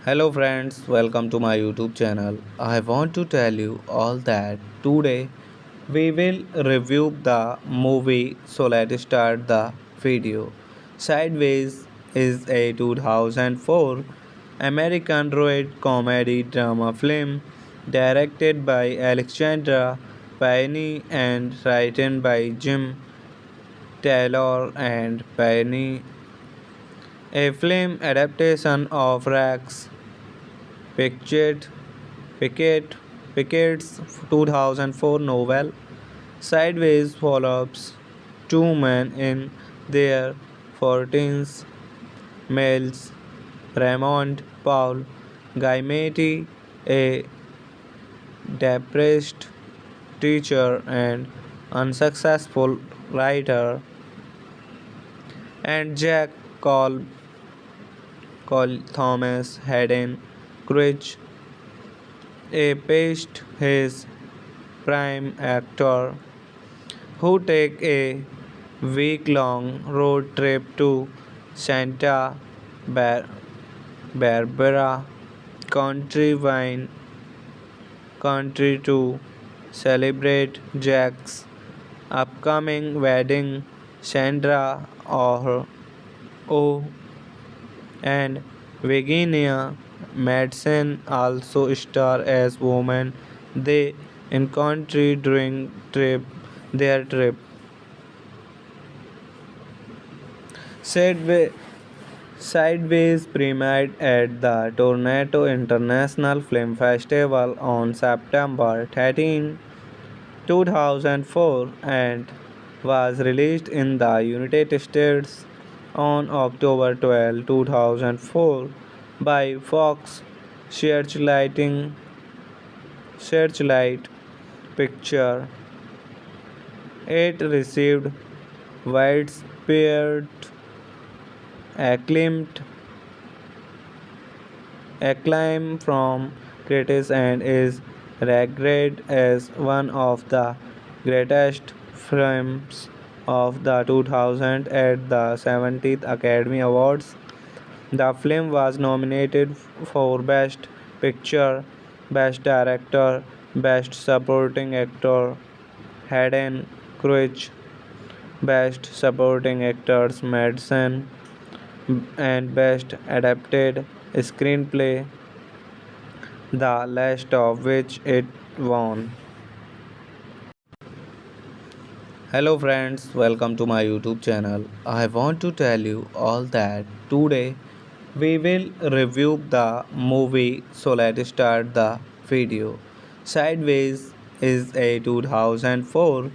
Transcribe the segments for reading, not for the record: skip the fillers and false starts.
Hello friends, welcome to my YouTube channel. I want to tell you all that today we will review the movie, so let's start the video. Sideways is a 2004 American road comedy drama film directed by Alexandra Payne and written by Jim Taylor and Payne, a film adaptation of Rex Pickett, Pickett, Pickett's 2004 novel. Sideways follows two men in their 40s, males Raymond Paul Gaimetti, a depressed teacher and unsuccessful writer, and Jack Cole Thomas Hayden Crouch, a past his prime actor who take a week-long road trip to Santa Bar- Barbara country wine country to celebrate Jack's upcoming wedding. Sandra Oh and Virginia Madsen also star as women they encounter during their trip. Sideway, Sideways premiered at the Toronto International Film Festival on September 13, 2004 and was released in the United States on October 12, 2004 by Fox Searchlighting Searchlight Picture. It received widespread acclaim acclaim from critics and is regarded as one of the greatest films of the 2000 at the 70th Academy Awards. The film was nominated for Best Picture, Best Director, Best Supporting Actor, Hayden Crouch, Best Supporting Actors Madsen, and Best Adapted Screenplay, the last of which it won. Hello friends, welcome to my YouTube channel. I want to tell you all that today we will review the movie, so let's start the video. Sideways is a 2004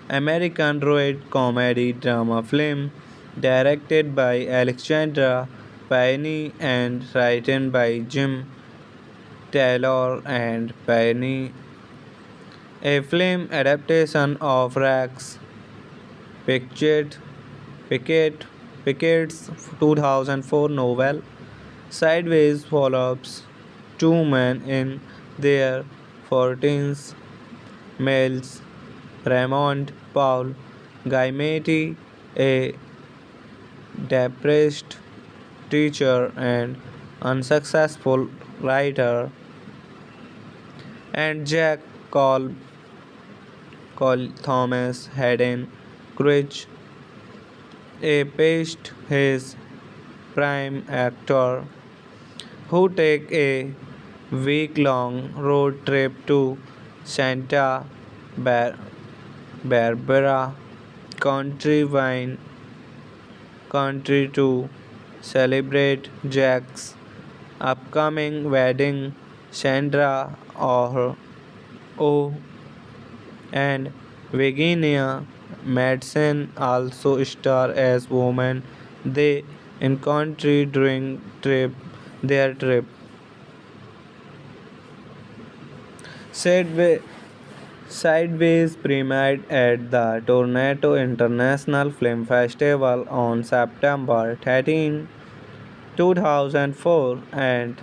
American road comedy drama film directed by Alexandra Payne and written by Jim Taylor and Payne, a film adaptation of Rex Pickett, Pickett, Pickett's 2004 novel. Sideways follows two men in their 40s, males Raymond Paul Gaimetti, a depressed teacher and unsuccessful writer, and Jack Cole Thomas Hayden Crouch, a past his prime actor, who take a week-long road trip to Santa Bar- Barbara country wine country to celebrate Jack's upcoming wedding. Sandra Oh and Virginia Madsen also star as women they encounter during their trip. Sideway, Sideways premiered at the Toronto International Film Festival on September 13, 2004 and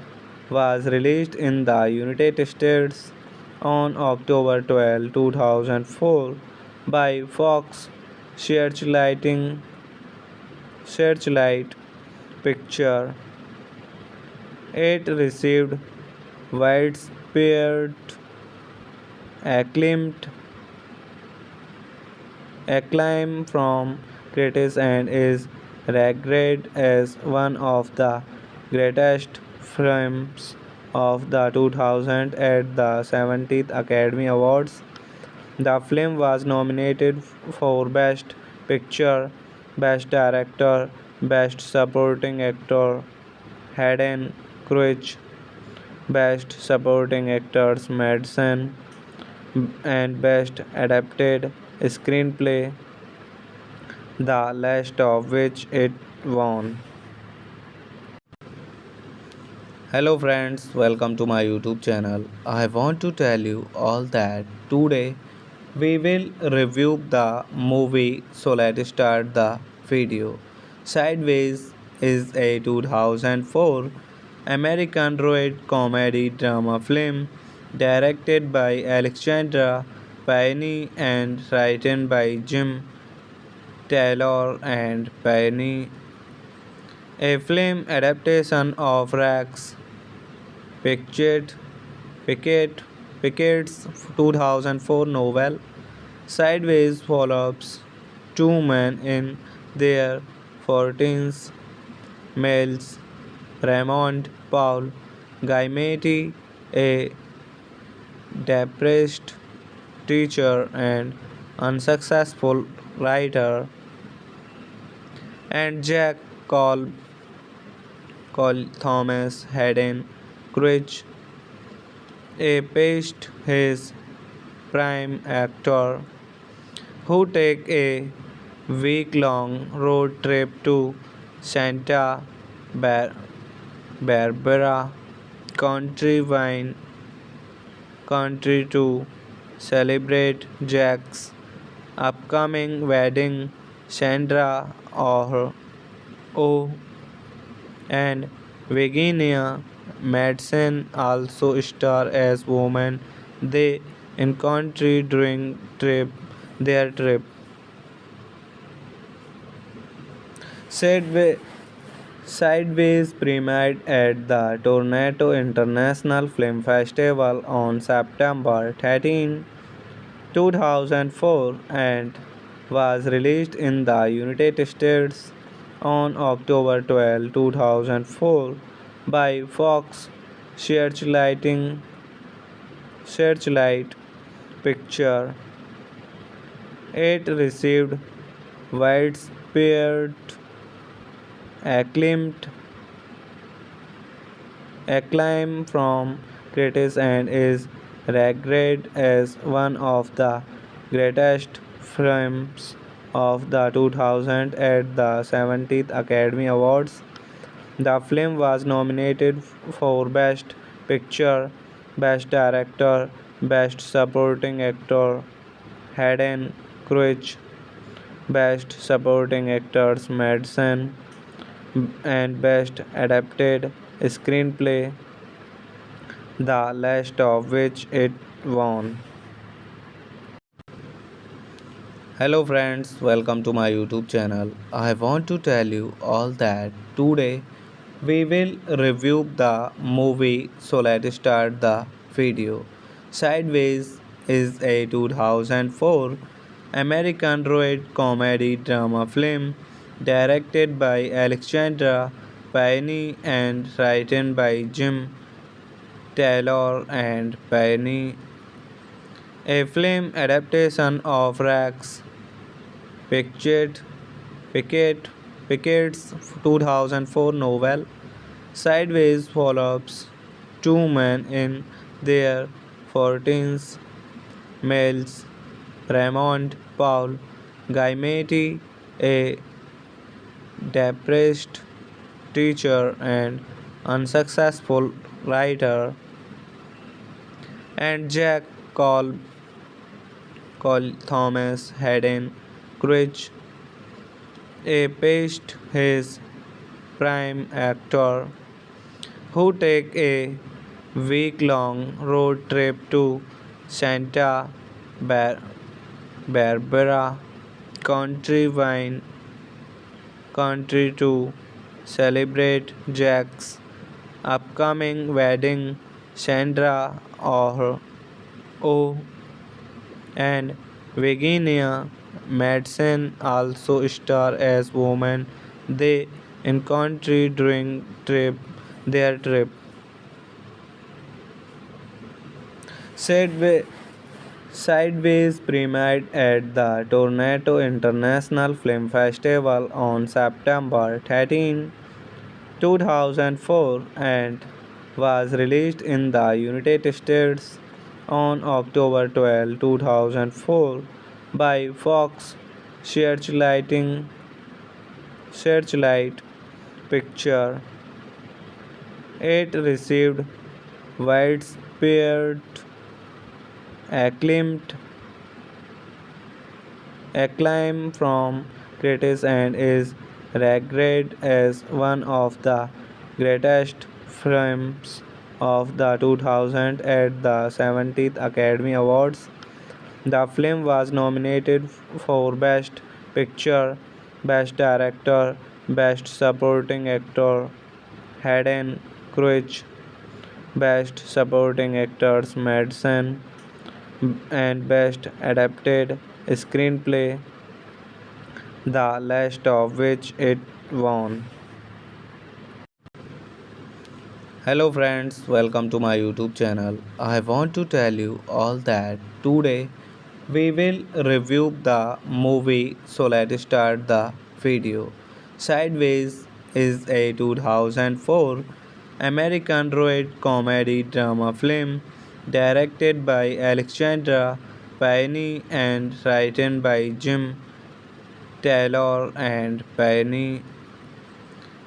was released in the United States on October 12, 2004 by Fox Searchlight Picture. It received widespread acclaimed acclaim from critics and is regarded as one of the greatest films of the 2000 at the 70th Academy Awards. The film was nominated for Best Picture, Best Director, Best Supporting Actor, Hayden Crouch, Best Supporting Actors Madsen, and Best Adapted Screenplay, the last of which it won. Hello friends, welcome to my YouTube channel. I want to tell you all that today we will review the movie, so let's start the video. Sideways is a 2004 American road comedy drama film directed by Alexandra Payne and written by Jim Taylor and Payne, a film adaptation of Rex Pickett, Pickett, Pickett's 2004 novel. Sideways follows two men in their 40s, males Raymond Paul Gaimetti, a depressed teacher and unsuccessful writer, and Jack Cole Thomas Hayden Crouch, a past his prime actor, who take a week-long road trip to Santa Bar- Barbara country wine country to celebrate Jack's upcoming wedding. Sandra Oh and Virginia Madsen also star as women they encounter during their trip. Sideway, Sideways premiered at the Toronto International Film Festival on September 13, 2004 and was released in the United States on October 12, 2004 by Fox Searchlighting Searchlight Picture. It received widespread acclaim acclaim from critics and is regarded as one of the greatest films of the 2000 at the 70th Academy Awards. The film was nominated for Best Picture, Best Director, Best Supporting Actor, Hayden Crouch, Best Supporting Actors Madsen, and Best Adapted Screenplay, the last of which it won. Hello friends, welcome to my YouTube channel. I want to tell you all that today we will review the movie, so let's start the video. Sideways is a 2004 American road comedy drama film directed by Alexandra Payne and written by Jim Taylor and Payne, a film adaptation of Rex Pickett, Pickett, Pickett's 2004 novel. Sideways follows two men in their 40s, males, Raymond Paul Gaimetti, a depressed teacher and unsuccessful writer, and Jack Cole Thomas Hayden Crouch, a past his prime actor, who take a week-long road trip to Santa Bar- Barbara country wine country to celebrate Jack's upcoming wedding. Sandra Oh and Virginia Madsen also star as women they encounter during their trip. Sideway, Sideways premiered at the Toronto International Film Festival on September 13, 2004 and was released in the United States on October 12, 2004 by Fox Searchlighting Searchlight Picture. It received widespread acclaim acclaim from critics and is regarded as one of the greatest films of the 2000 at the 70th Academy Awards. The film was nominated for Best Picture, Best Director, Best Supporting Actor, Hayden Crouch, Best Supporting Actors Madsen, and Best Adapted Screenplay, the last of which it won. Hello friends, welcome to my YouTube channel. I want to tell you all that today we will review the movie, so let's start the video. Sideways is a 2004 American road comedy drama film directed by Alexandra Payne and written by Jim Taylor and Payne,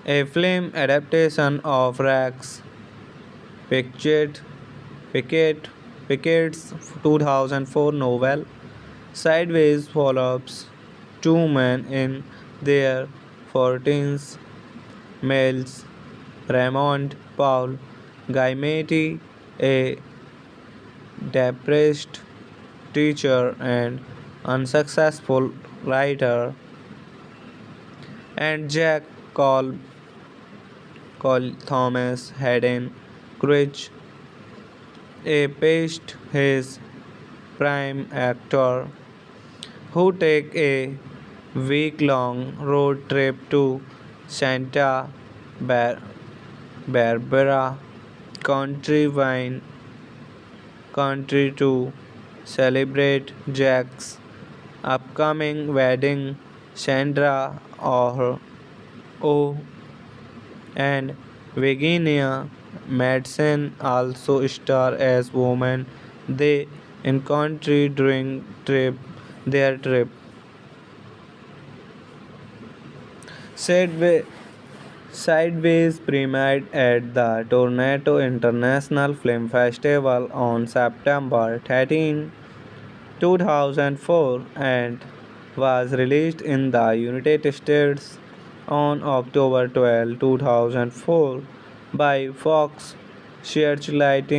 a film adaptation of Rex Pickett, Pickett, Pickett's 2004 novel. Sideways follows two men in their 40s, males, Raymond Paul Gaimetti, a depressed teacher and unsuccessful writer, and Jack Cole Thomas Hayden Crouch, a past his prime actor, who take a week-long road trip to Santa Bar- Barbara country wine country to celebrate Jack's upcoming wedding. Sandra Oh and Virginia Madsen also star as women they encounter during their trip. Sideway, Sideways premiered at the Toronto International Film Festival on September 13, 2004 and was released in the United States on October 12, 2004 by Fox Searchlight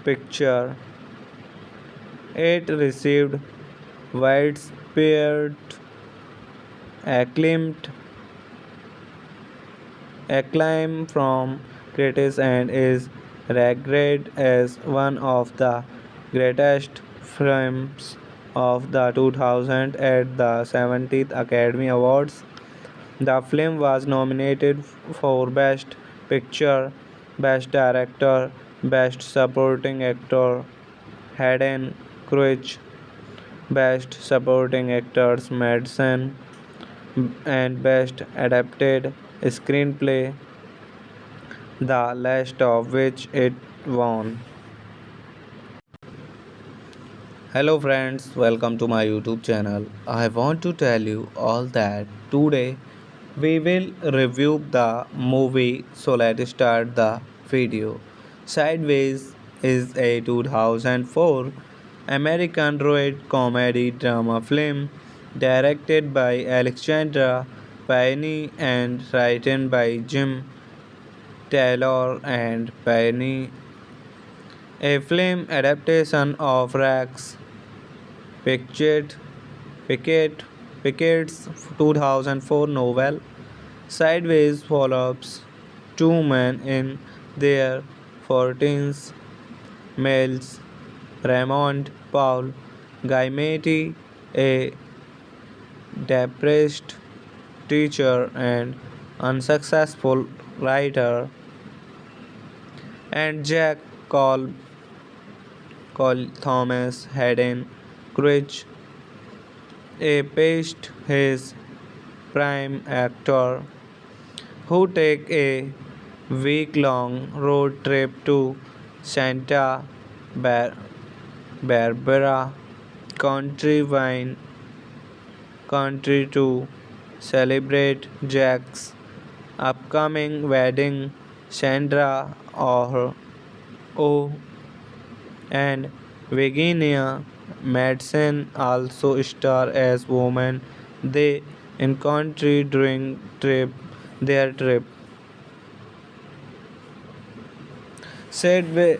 Picture. It received widespread acclaim acclaim from critics and is regarded as one of the greatest films of the 2000 at the 70th Academy Awards. The film was nominated for Best Picture, Best Director, Best Supporting Actor, Hayden Crouch, Best Supporting Actors Madsen, and Best Adapted Screenplay, the last of which it won. Hello friends, welcome to my YouTube channel. I want to tell you all that today we will review the movie, so let's start the video. Sideways is a 2004 American road comedy drama film directed by Alexandra Payne and written by Jim Taylor and Payne, a film adaptation of Rex Pickett, Pickett, Pickett's 2004 novel. Sideways follows two men in their 40s, males Raymond Paul Gaimetti, a depressed teacher and unsuccessful writer, and Jack Cole Thomas Hayden Crouch, a past his prime actor, who take a week-long road trip to Santa Bar- Barbara country wine country to celebrate Jack's upcoming wedding. Sandra Oh and Virginia Madsen also star as women they encounter during their trip. Sideway,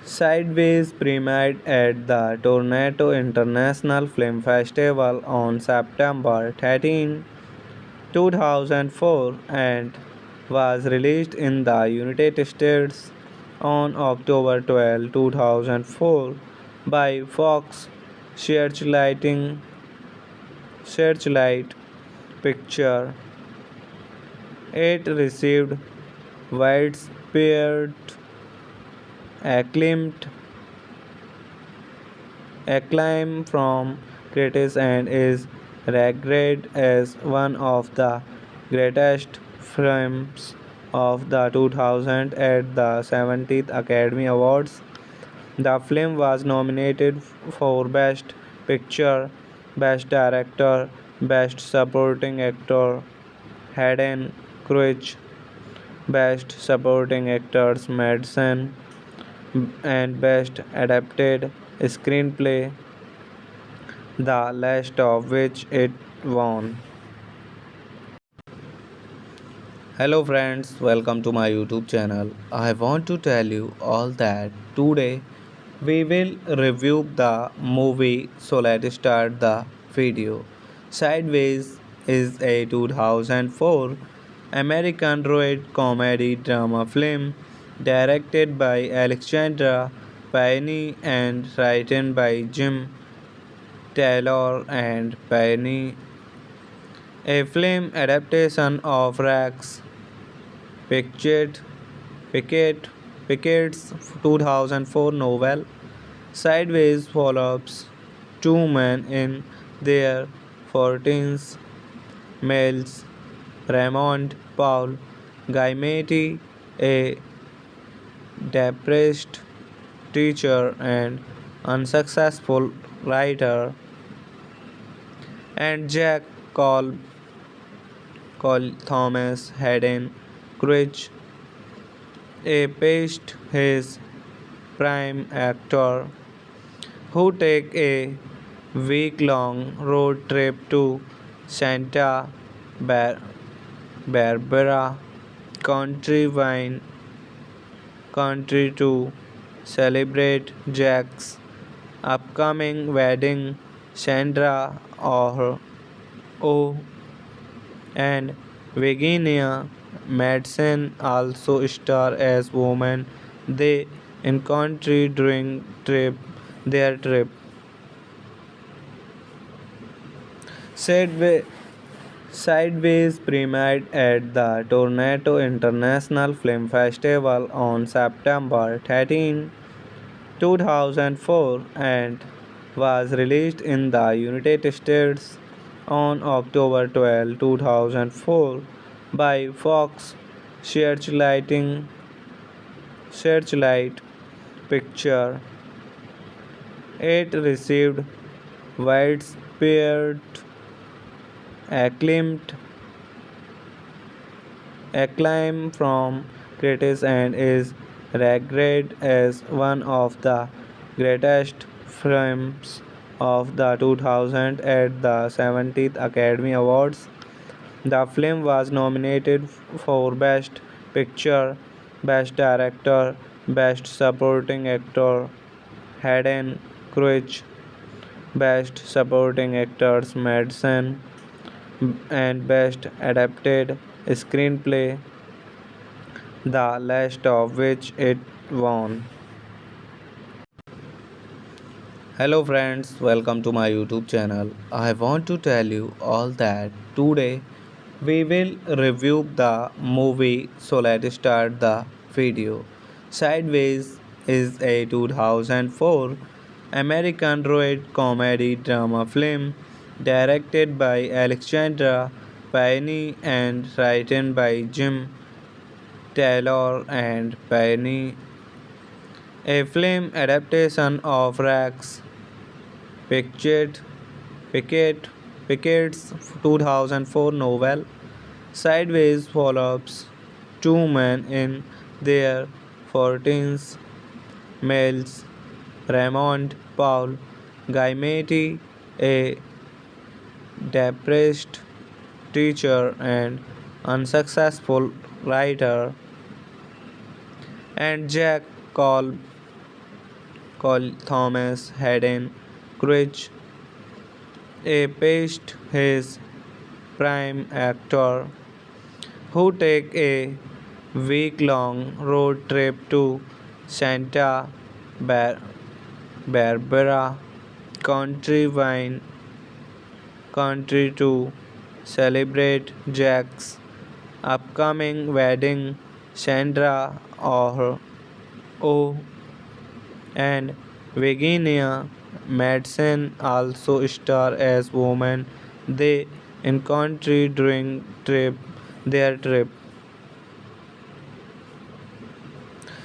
Sideways premiered at the Toronto International Film Festival on September 13, 2004 and was released in the United States on October 12, 2004 by Fox Searchlight Picture. It received widespread acclaim acclaim from critics and is regarded as one of the greatest films of the 2000 at the 70th Academy Awards. The film was nominated for Best Picture, Best Director, Best Supporting Actor, Hayden Crouch, Best Supporting Actors Madsen, and Best Adapted Screenplay, the last of which it won. Hello friends, welcome to my YouTube channel. I want to tell you all that today we will review the movie, so let's start the video. Sideways is a 2004 American road comedy drama film directed by Alexandra Payne and written by Jim Taylor and Payne, a film adaptation of Rex Pickett, Pickett's 2004 novel. Sideways follows two men in their 40s, males Raymond Paul Gaimetti, a depressed teacher and unsuccessful writer, and Jack Cole Thomas Hayden Crouch, a past his prime actor, who take a week-long road trip to Santa Bar- Barbara country wine country to celebrate Jack's upcoming wedding. Sandra Oh and Virginia Madsen also star as women they encounter during their trip. Sideway, Sideways premiered at the Toronto International Film Festival on September 13, 2004 and was released in the United States on October 12, 2004 by Fox Searchlight Picture. It received widespread acclaim acclaim from critics and is regarded as one of the greatest films of the 2000 at the 70th Academy Awards. The film was nominated for Best Picture, Best Director, Best Supporting Actor, Hayden Crouch, Best Supporting Actors Madsen, and Best Adapted Screenplay, the last of which it won. Hello friends, welcome to my YouTube channel. I want to tell you all that today we will review the movie, so let's start the video. Sideways is a 2004 American road comedy drama film directed by Alexandra Payne and written by Jim Taylor and Payne, a film adaptation of Rex Pickett, Pickett, Pickett's 2004 novel. Sideways follows two men in their 40s, males Raymond Paul Gaimetti, a depressed teacher and unsuccessful writer, and Jack Cole Thomas Hayden Crouch, a past his prime actor, who take a week-long road trip to Santa Bar- Barbara country wine country to celebrate Jack's upcoming wedding. Sandra Oh and Virginia Madsen also star as women they encounter during their trip.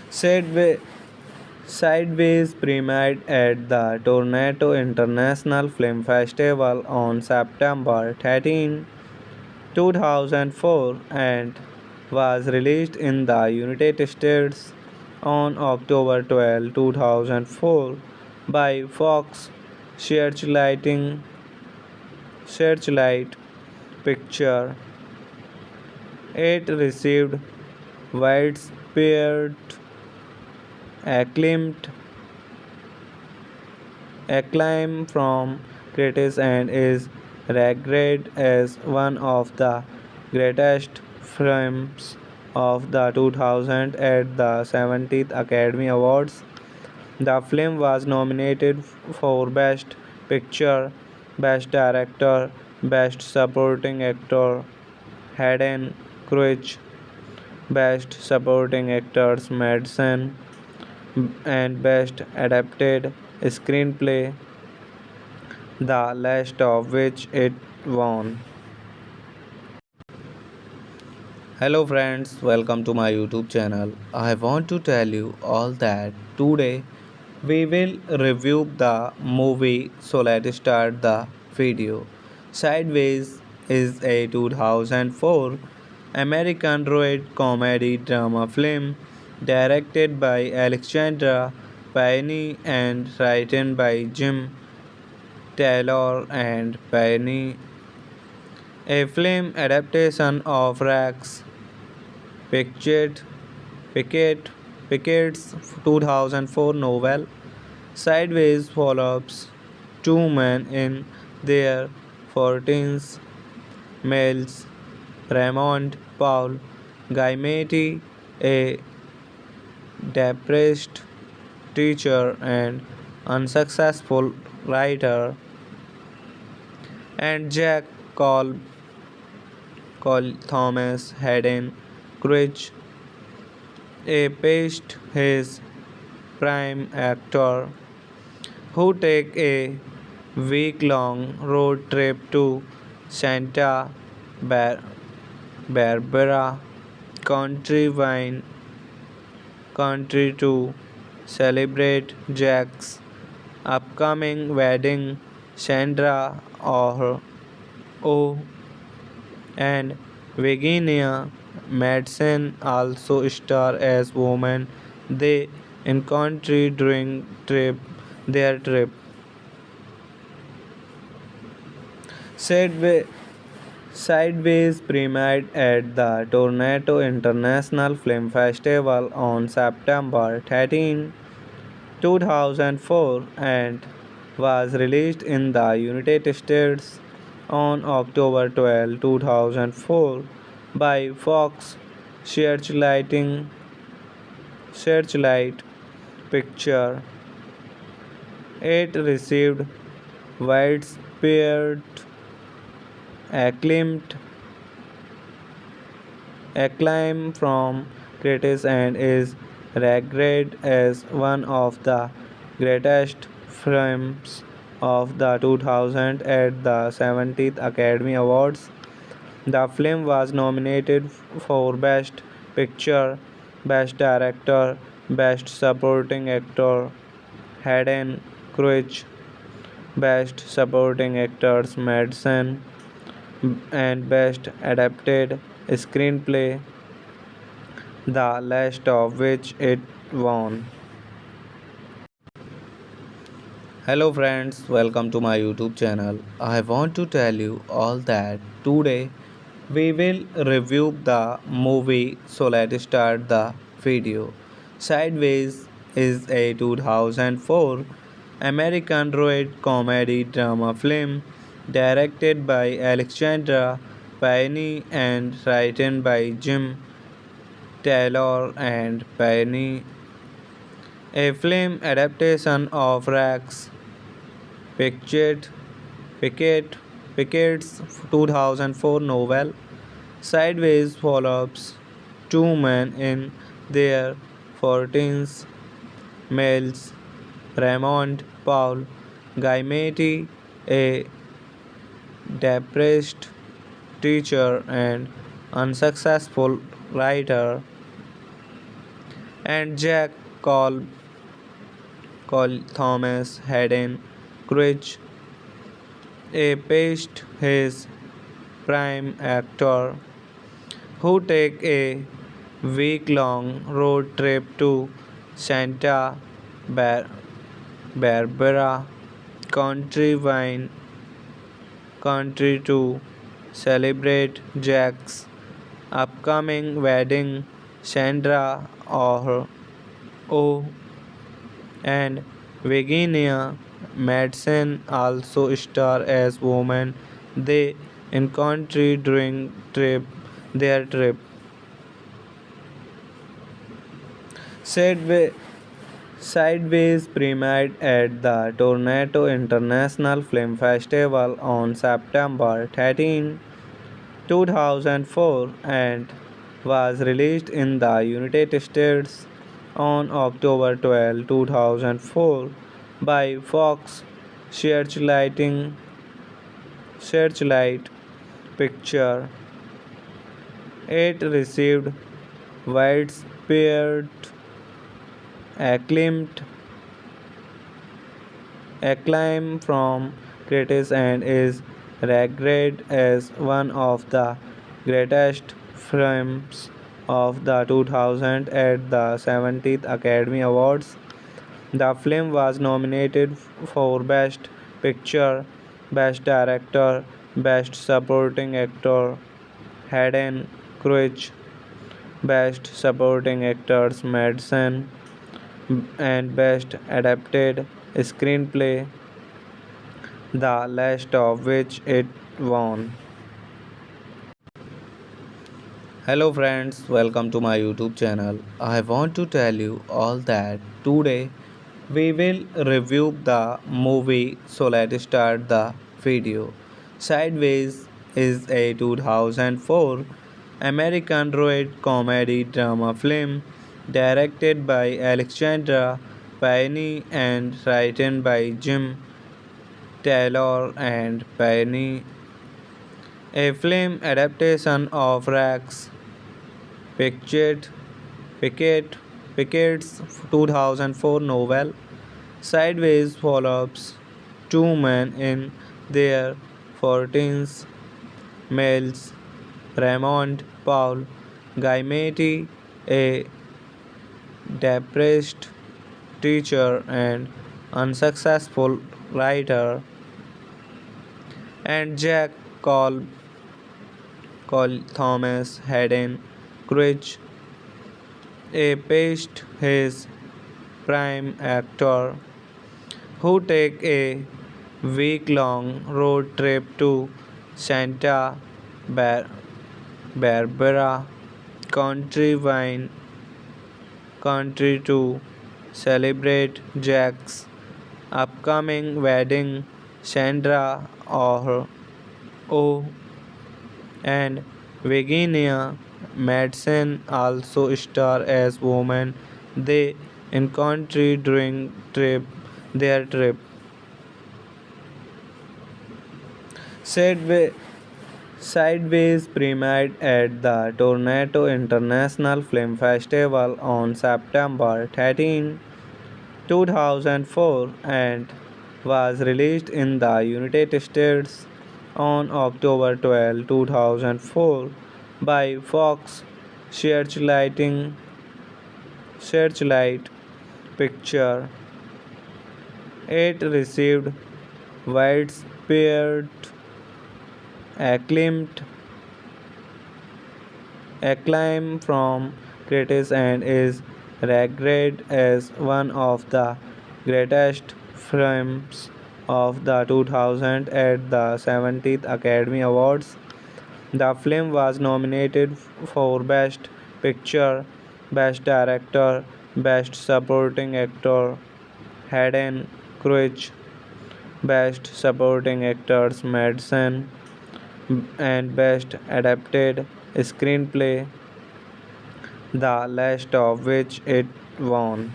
Sideway, Sideways premiered at the Toronto International Film Festival on September 13, 2004 and was released in the United States on October 12, 2004 by Fox Searchlight Picture. It received widespread acclaim acclaim from critics and is regarded as one of the greatest films of the 2000 at the 70th Academy Awards. The film was nominated for Best Picture, Best Director, Best Supporting Actor, Hayden Crouch, Best Supporting Actors Madsen, and Best Adapted Screenplay, the last of which it won. Hello friends, welcome to my YouTube channel. I want to tell you all that today we will review the movie, so let's start the video. Sideways is a 2004 American road comedy drama film directed by Alexandra Payne and written by Jim Taylor and Payne, a film adaptation of Rex Pickett, Pickett, Pickett's 2004 novel. Sideways follows two men in their 40s, males, Raymond Paul Gaimetti, a depressed teacher and unsuccessful writer, and Jack Cole Thomas Hayden Crouch, a past his prime actor, who take a week-long road trip to Santa Bar- Barbara country wine country to celebrate Jack's upcoming wedding. Sandra Oh and Virginia Madsen also star as women they encounter during their trip. Sideway, Sideways premiered at the Toronto International Film Festival on September 13, 2004 and was released in the United States on October 12, 2004 by Fox Searchlight Picture. It received widespread acclaim acclaim from critics and is regarded as one of the greatest films of the 2000 at the 70th Academy Awards. The film was nominated for Best Picture, Best Director, Best Supporting Actor, Hayden Crouch, Best Supporting Actors Madsen, and Best Adapted Screenplay, the last of which it won. Hello friends, welcome to my YouTube channel. I want to tell you all that today we will review the movie, so let's start the video. Sideways is a 2004 American road comedy drama film directed by Alexandra Payne and written by Jim Taylor and Payne, a film adaptation of Rex Pickett, Pickett, Pickett's 2004 novel. Sideways follows two men in their 40s, males, Raymond Paul Gaimetti, a depressed teacher and unsuccessful writer, and Jack Cole Thomas Hayden Crouch, a past his prime actor, who take a week-long road trip to Santa Bar- Barbara country wine country to celebrate Jack's upcoming wedding. Sandra Oh and Virginia Madsen also star as women they encounter during their trip. Sideway, Sideways premiered at the Toronto International Film Festival on September 13, 2004 and was released in the United States on October 12, 2004 by Fox Searchlight Picture. It received widespread acclaim acclaim from critics and is regarded as one of the greatest films of the 2000 at the 70th Academy Awards. The film was nominated for Best Picture, Best Director, Best Supporting Actor, Hayden Crouch, Best Supporting Actors Madsen, and Best Adapted Screenplay, the last of which it won. Hello friends, welcome to my YouTube channel. I want to tell you all that today we will review the movie, so let's start the video. Sideways is a 2004 American road comedy drama film directed by Alexandra Payne and written by Jim Taylor and Payne, a film adaptation of Rex Pickett, Pickett, Pickett's 2004 novel. Sideways follows two men in their 40s, males Raymond Paul Gaimetti, a depressed teacher and unsuccessful writer, and Jack Cole Thomas Hayden Crouch, a past his prime actor, who take a week-long road trip to Santa Bar- Barbara country wine country to celebrate Jack's upcoming wedding. Sandra Oh and Virginia Madsen also star as women they encounter during their trip. Sideway, Sideways premiered at the Toronto International Film Festival on September 13, 2004 and was released in the United States on October 12, 2004 by Fox Searchlight Picture. It received widespread acclaim acclaim from critics and is regarded as one of the greatest films of the 2000 at the 70th Academy Awards. The film was nominated for Best Picture, Best Director, Best Supporting Actor, Hayden Crouch, Best Supporting Actors Madsen, and Best Adapted Screenplay, the last of which it won.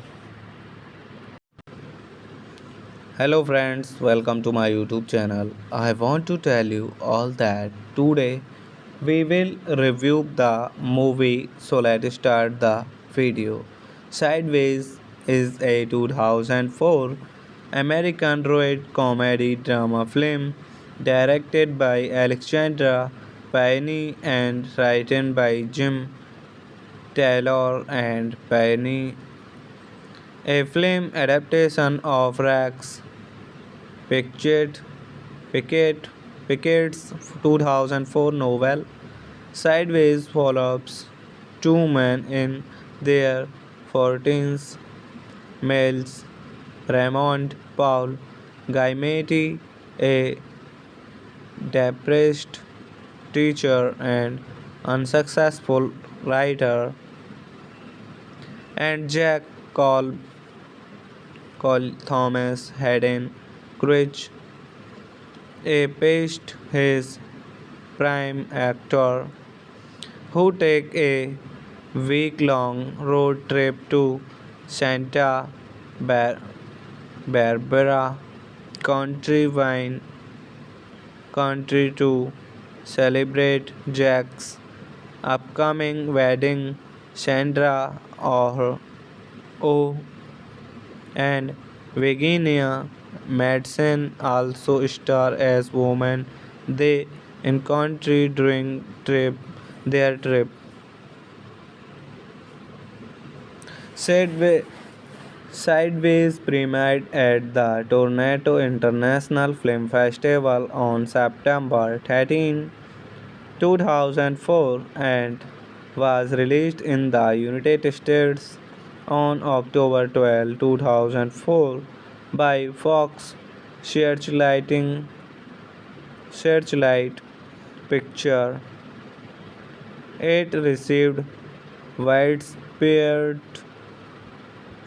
Hello friends, welcome to my YouTube channel. I want to tell you all that today we will review the movie, so let's start the video. Sideways is a 2004 American road comedy drama film directed by Alexandra Payne and written by Jim Taylor and Payne, a film adaptation of Rex Pickett, Pickett, Pickett's 2004 novel. Sideways follows two men in their 40s, males Raymond Paul Gaimetti, a depressed teacher and unsuccessful writer, and Jack Cole Thomas Hayden Crouch, a past his prime actor, who take a week-long road trip to Santa Bar- Barbara country wine country to celebrate Jack's upcoming wedding. Sandra Oh and Virginia Madsen also star as women they encounter during their trip. Sideway, Sideways premiered at the Toronto International Film Festival on September 13, 2004 and was released in the United States on October 12, 2004 by Fox Searchlight Picture. It received widespread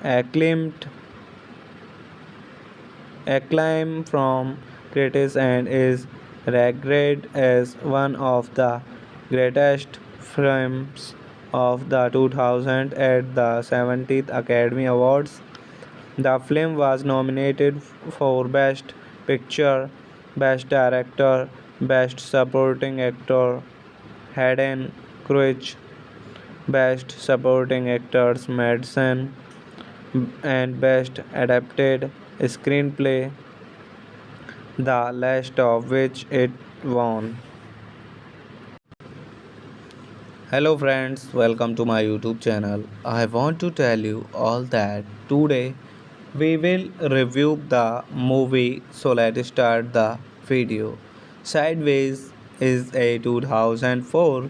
acclaim acclaim from critics and is regarded as one of the greatest films of the 2000 at the 70th Academy Awards. The film was nominated for Best Picture, Best Director, Best Supporting Actor, Hayden Crouch, Best Supporting Actors Madsen, and Best Adapted Screenplay, the last of which it won. Hello friends, welcome to my YouTube channel. I want to tell you all that today we will review the movie, so let's start the video. Sideways is a 2004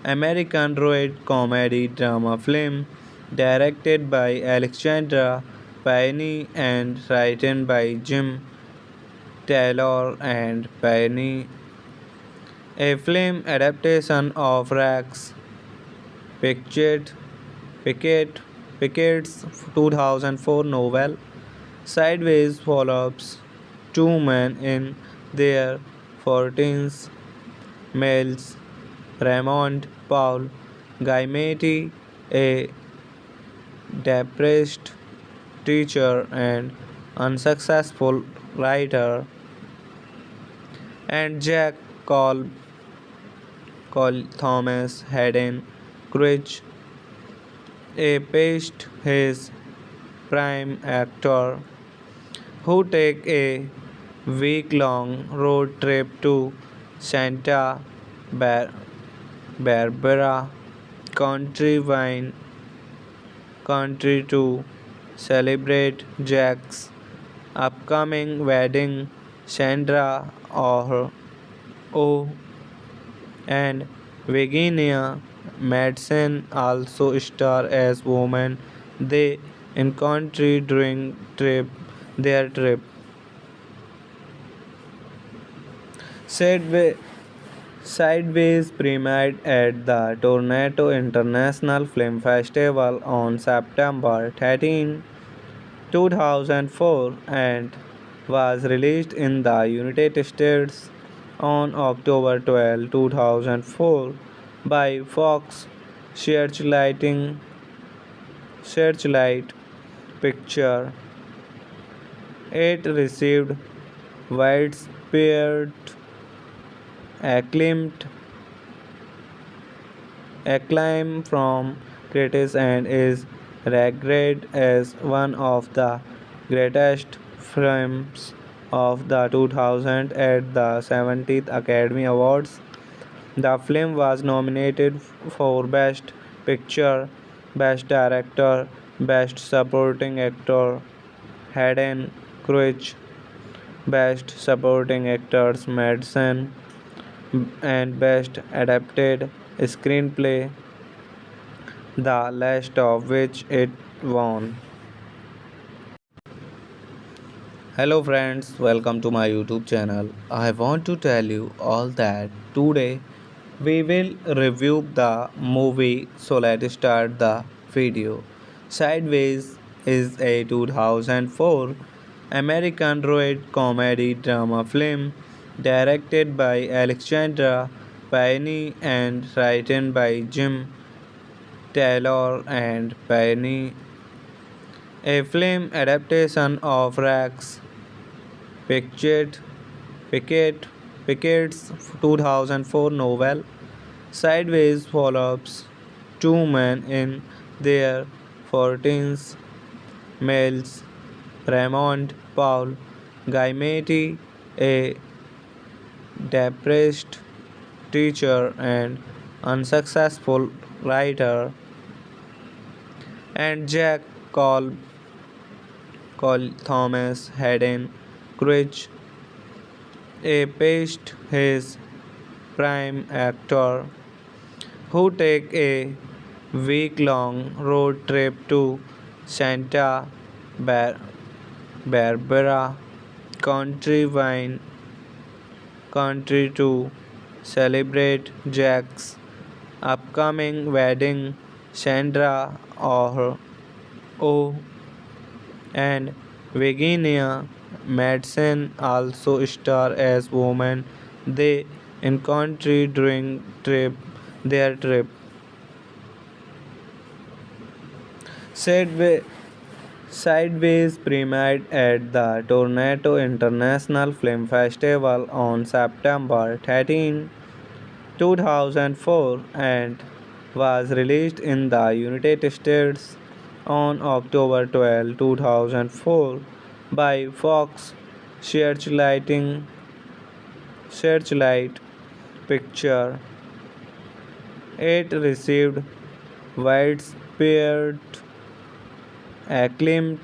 American road comedy drama film directed by Alexandra Payne and written by Jim Taylor and Payne, a film adaptation of Rex Pickett, Pickett, Pickett's 2004 novel. Sideways follows two men in their 40s, males Raymond Paul Giamatti, a depressed teacher and unsuccessful writer, and Jack Cole Thomas Hayden Crouch, a past his prime actor, who take a week-long road trip to Santa Bar- Barbara country wine country to celebrate Jack's upcoming wedding. Sandra Oh and Virginia Madsen also star as women they encounter during their trip. Sideway, Sideways premiered at the Toronto International Film Festival on September 13, 2004 and was released in the United States on October 12, 2004 by Fox Searchlight Picture. It received widespread acclaim acclaim from critics and is regarded as one of the greatest films of the 2000 at the 70th Academy Awards. The film was nominated for Best Picture, Best Director, Best Supporting Actor, Hayden Crouch, Best Supporting Actors Madsen, and Best Adapted Screenplay, the last of which it won. Hello friends, welcome to my YouTube channel. I want to tell you all that today we will review the movie, so let's start the video. Sideways is a 2004 American road comedy drama film directed by Alexandra Penny and written by Jim Taylor and Penny, a film adaptation of Rex Pickett, Pickett, Pickett's 2004 novel. Sideways follows two men in their 40s, males, Raymond Paul Gaimetti, a depressed teacher and unsuccessful writer, and Jack Cole Thomas Hayden Crouch, a past his prime actor, who take a week-long road trip to Santa Bar- Barbara country wine country to celebrate Jack's upcoming wedding. Sandra Oh and Virginia Madsen also star as women they encounter during their trip. Sideway, Sideways premiered at the Toronto International Film Festival on September 13, 2004 and was released in the United States on October 12, 2004 by Fox Searchlight Picture. It received widespread acclaim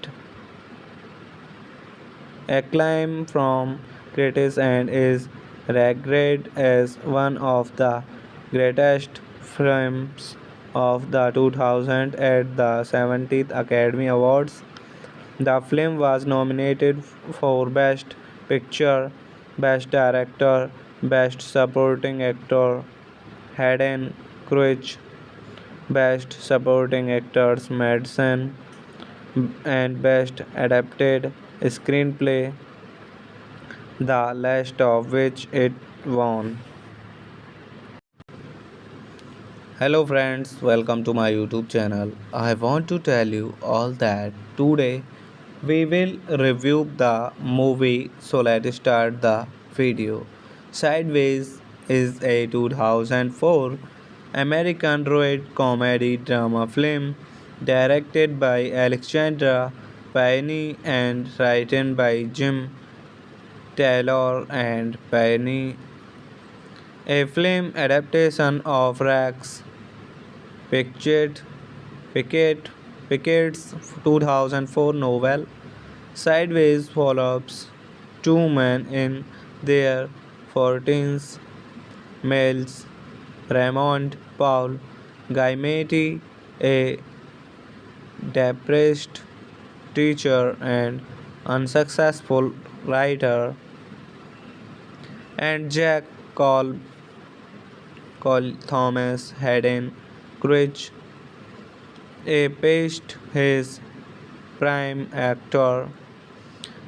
acclaim from critics and is regarded as one of the greatest films of the 2000 at the 70th Academy Awards. The film was nominated for Best Picture, Best Director, Best Supporting Actor, Hayden Crouch, Best Supporting Actors Madsen, and Best Adapted Screenplay, the last of which it won. Hello friends, welcome to my YouTube channel. I want to tell you all that today we will review the movie, so let's start the video. Sideways is a 2004 American road comedy drama film directed by Alexandra Payne and written by Jim Taylor and Payne, a film adaptation of Rex Pickett, Pickett, Pickett's 2004 novel. Sideways follows two men in their 40s, males, Raymond Paul Gaimetti, a depressed teacher and unsuccessful writer, and Jack Cole Thomas Hayden Crouch, a past his prime actor,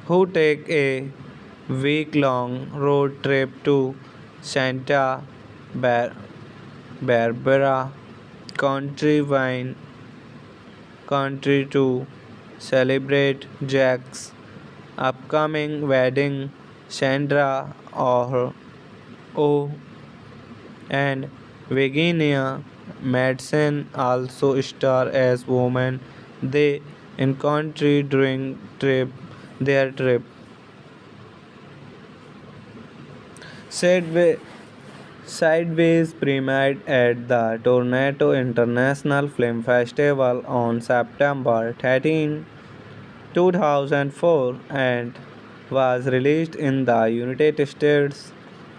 who take a week-long road trip to Santa Bar- Barbara country to celebrate Jack's upcoming wedding. Oh and Virginia Madsen also star as women they encounter during their trip. Sideway, Sideways premiered at the Toronto International Film Festival on September 13, 2004 and was released in the United States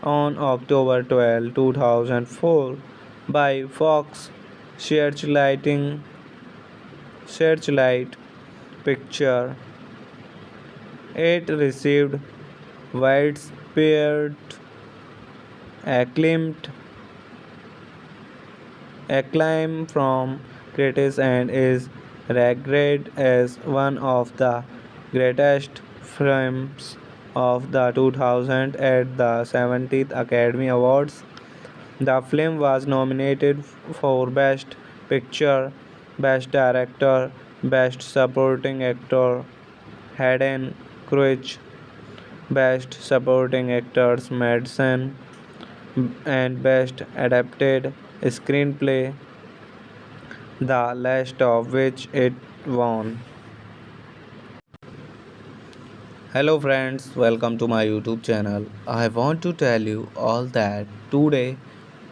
on October 12, 2004 by Fox Searchlight Picture. It received widespread acclaim acclaim from critics and is regarded as one of the greatest films of the 2000 at the 70th Academy Awards. The film was nominated for Best Picture, Best Director, Best Supporting Actor, Hayden Crouch, Best Supporting Actors Madsen, and Best Adapted Screenplay, the last of which it won. Hello friends, welcome to my YouTube channel. I want to tell you all that today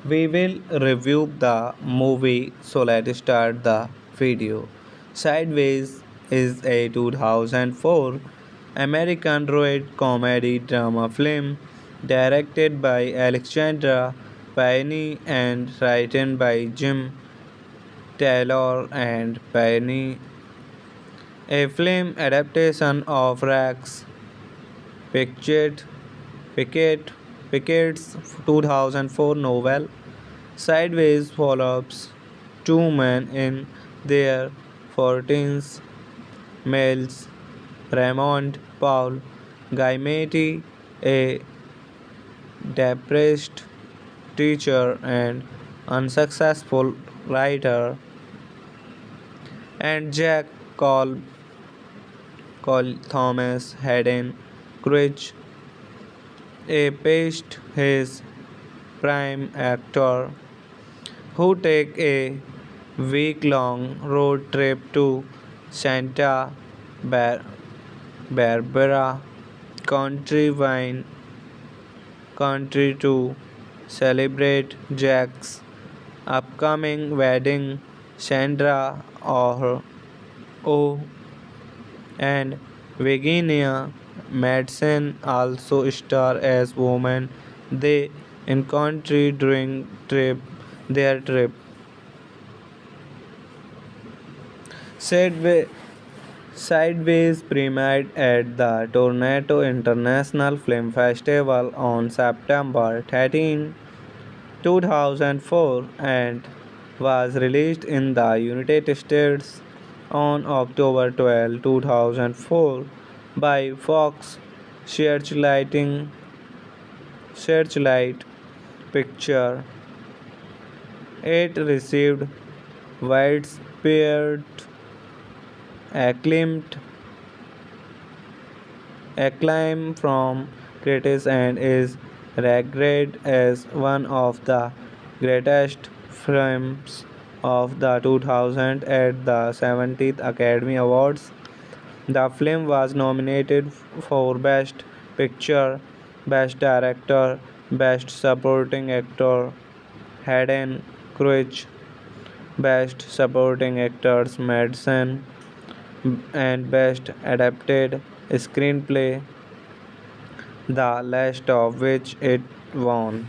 we will review the movie, so let's start the video. Sideways is a 2004 American road comedy drama film directed by Alexandra Payne and written by Jim Taylor and Payne, a film adaptation of Rex Pickett, Pickett, Pickett's 2004 novel. Sideways follows two men in their 40s, males Raymond Paul Gaimetti, a depressed teacher and unsuccessful writer, and Jack Cole Thomas Hayden Crouch, a past his prime actor, who take a week-long road trip to Santa Bar- Barbara country wine country to celebrate Jack's upcoming wedding. Sandra Oh and Virginia Madsen also star as women they encounter during their trip. Sideway, Sideways premiered at the Toronto International Film Festival on September 13, 2004 and was released in the United States on October 12, 2004 by Fox Searchlight Picture. It received widespread acclaim acclaim from critics and is regarded as one of the greatest films of the 2000 at the 70th Academy Awards. The film was nominated for Best Picture, Best Director, Best Supporting Actor, Hayden Crouch, Best Supporting Actors Madsen, and Best Adapted Screenplay, the last of which it won.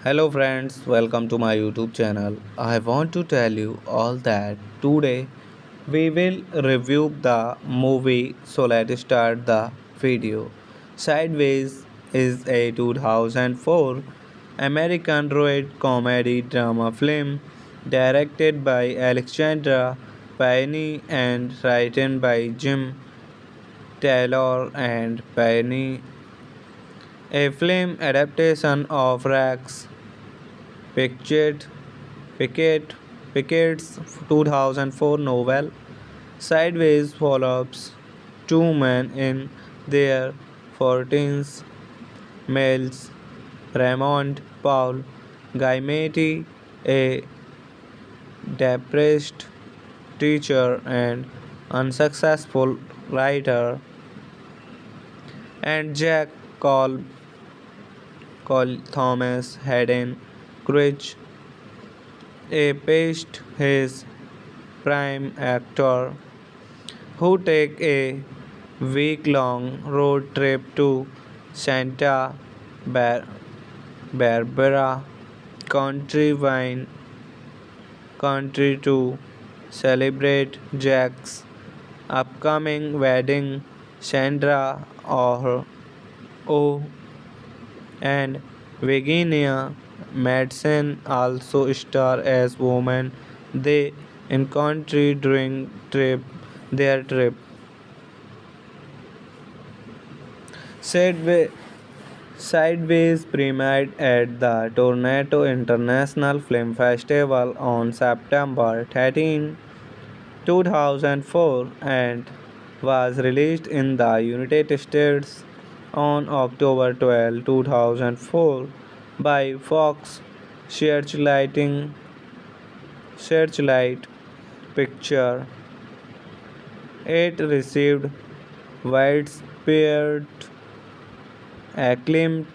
Hello friends, welcome to my YouTube channel. I want to tell you all that today we will review the movie, so let's start the video. Sideways is a 2004 American road comedy drama film directed by Alexandra Payne and written by Jim Taylor and Payne, a film adaptation of Rex Pickett, Pickett, Pickett's 2004 novel. Sideways follows two men in their 40s, males Raymond Paul Gaimetti, a depressed teacher and unsuccessful writer, and Jack Cole Thomas Hayden Crouch, a past his prime actor, who take a week-long road trip to Santa Bar- Barbara country wine country to celebrate Jack's upcoming wedding. Sandra Oh and Virginia Madsen also star as women they encounter during their trip. Sideway, Sideways premiered at the Toronto International Film Festival on September 13, 2004 and was released in the United States on October 12, 2004 by Fox Searchlight Picture. It received widespread acclaim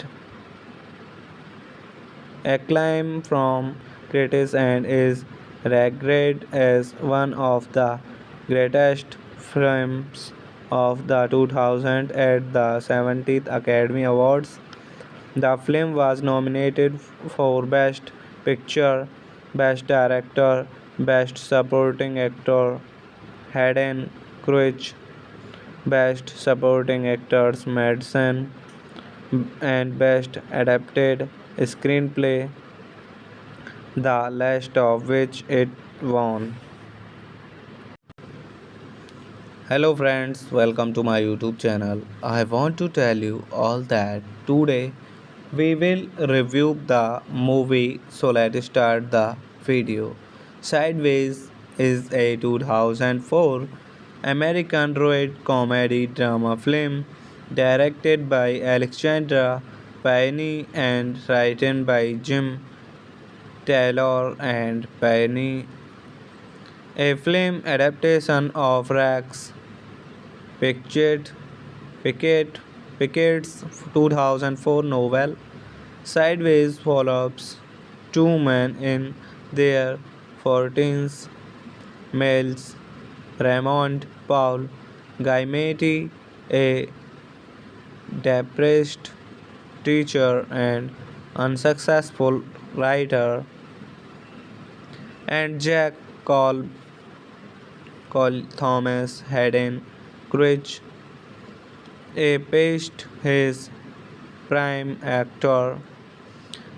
acclaim from critics and is regarded as one of the greatest films of the 2000 at the 70th Academy Awards. The film was nominated for Best Picture, Best Director, Best Supporting Actor, Hayden Crouch, Best Supporting Actors Madsen, and Best Adapted Screenplay, the last of which it won. Hello friends, welcome to my YouTube channel. I want to tell you all that today we will review the movie, so let's start the video. Sideways is a 2004 American road comedy drama film directed by Alexandra Payne and written by Jim Taylor and Payne, a film adaptation of Rex Pickett, Pickett, Pickett's 2004 novel. Sideways follows two men in their 40s, males Raymond Paul Gaimetti, a depressed teacher and unsuccessful writer, and Jack Cole Thomas Hayden Crouch, a past his prime actor,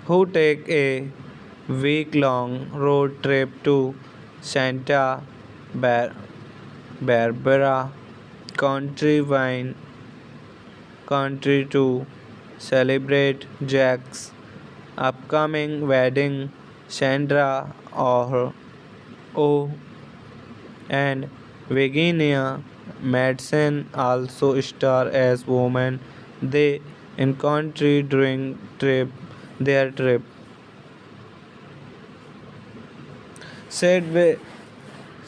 who take a week-long road trip to Santa Bar- Barbara country to celebrate Jack's upcoming wedding. Sandra Oh and Virginia Madsen also star as women they encounter during their trip. Sideway,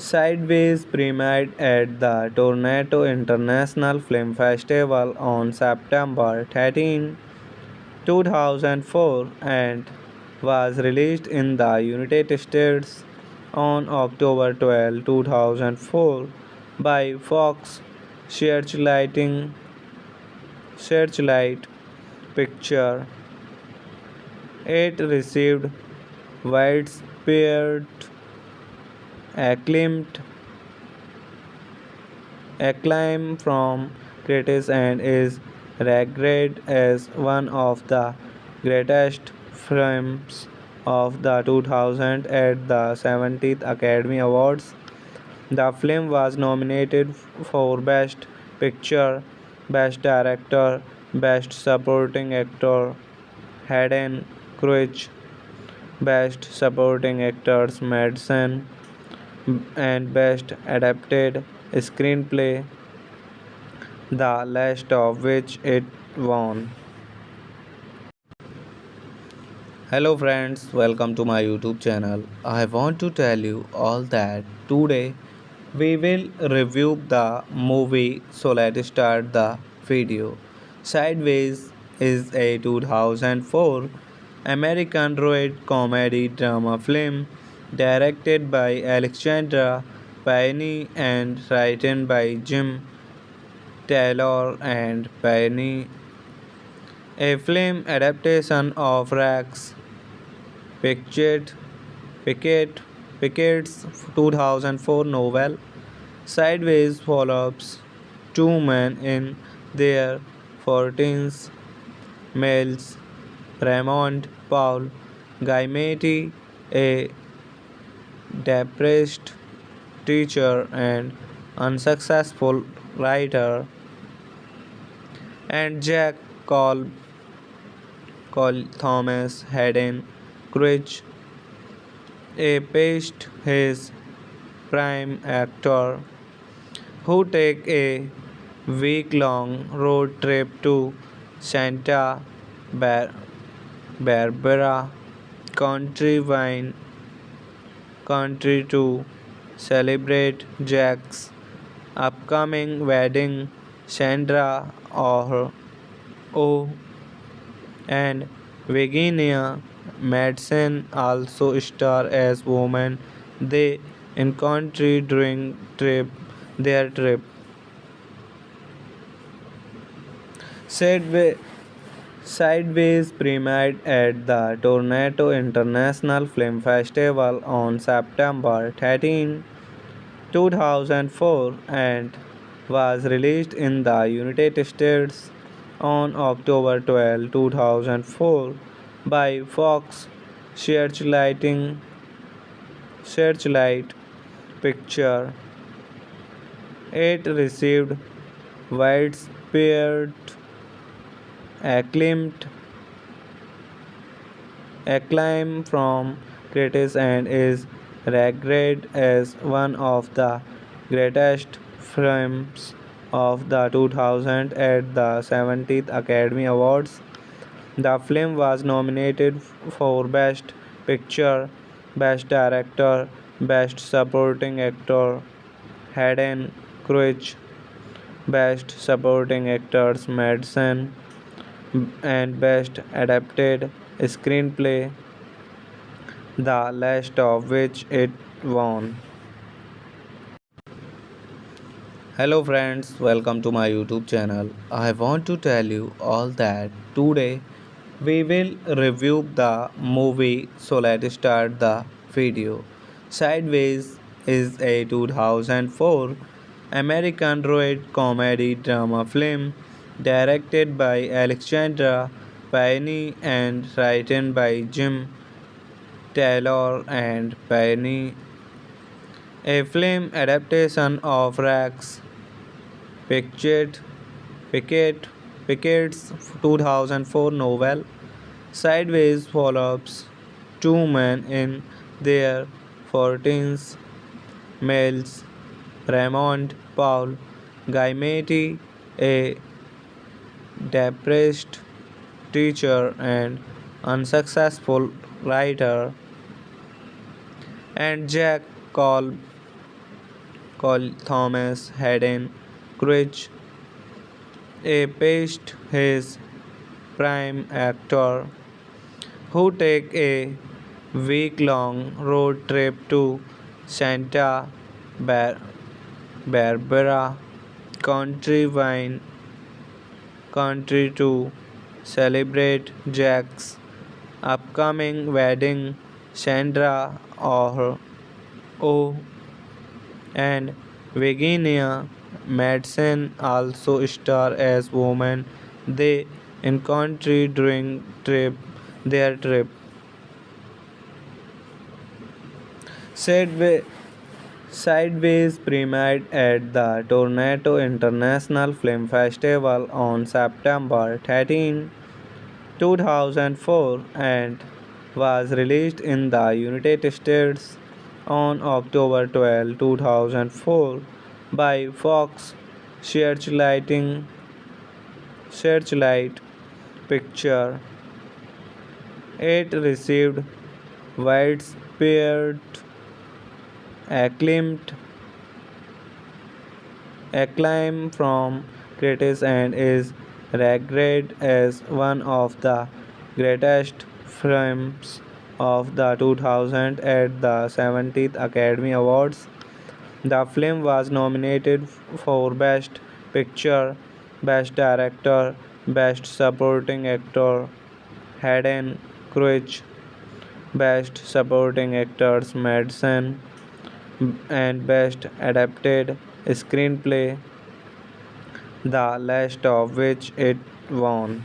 Sideways premiered at the Toronto International Film Festival on September 13, 2004 and was released in the United States on October 12, 2004 by Fox Searchlight Picture. It received widespread acclaimed acclaim from critics and is regarded as one of the greatest films of the 2000 at the 70th Academy Awards. The film was nominated for Best Picture, Best Director, Best Supporting Actor, Hayden Crouch, Best Supporting Actors Madsen, and Best Adapted Screenplay, the last of which it won. Hello friends, welcome to my YouTube channel. I want to tell you all that today we will review the movie, so let's start the video. Sideways is a 2004 American road comedy drama film directed by Alexandra Payne and written by Jim Taylor and Payne, a film adaptation of Rex Pickett, Pickett, Pickett's 2004 novel. Sideways follows two men in their 40s, males Raymond Paul Gaimetti, a depressed teacher and unsuccessful writer, and Jack Cole called Thomas Hayden Church, a past his prime actor who take a week-long road trip to Santa Bar- Barbara country to celebrate Jack's upcoming wedding. Sandra Oh and Virginia Madsen also star as women they encounter during their trip. Sideway, Sideways premiered at the Toronto International Film Festival on September 13, 2004 and was released in the United States on October 12, 2004 by Fox Searchlight Picture. It received widespread acclaim acclaim from critics and is regarded as one of the greatest films of the 2000 at the 70th Academy Awards. The film was nominated for Best Picture, Best Director, Best Supporting Actor, Hayden Crouch, Best Supporting Actors Madsen, and Best Adapted Screenplay, the last of which it won. Hello friends, welcome to my YouTube channel. I want to tell you all that today we will review the movie, so let's start the video. Sideways is a 2004 American road comedy drama film directed by Alexandra Payne and written by Jim Taylor and Payne, a film adaptation of Rex Pickett, Pickett, Pickett's 2004 novel. Sideways follows two men in their 40s, males Raymond Paul Gaimetti, a depressed teacher and unsuccessful writer, and Jack called Thomas Hayden Church, a past his prime actor who take a week-long road trip to Santa Bar- Barbara country to celebrate Jack's upcoming wedding. Sandra Oh and Virginia Madsen also star as women they encounter during their trip. Sideway, Sideways premiered at the Toronto International Film Festival on September 13, 2004 and was released in the United States on October 12, 2004 by Fox Searchlight Picture. It received widespread acclaim acclaim from critics and is regarded as one of the greatest films of the 2000 at the 70th Academy Awards. The film was nominated for Best Picture, Best Director, Best Supporting Actor, Hayden Crouch, Best Supporting Actors Madsen, and Best Adapted Screenplay, the last of which it won.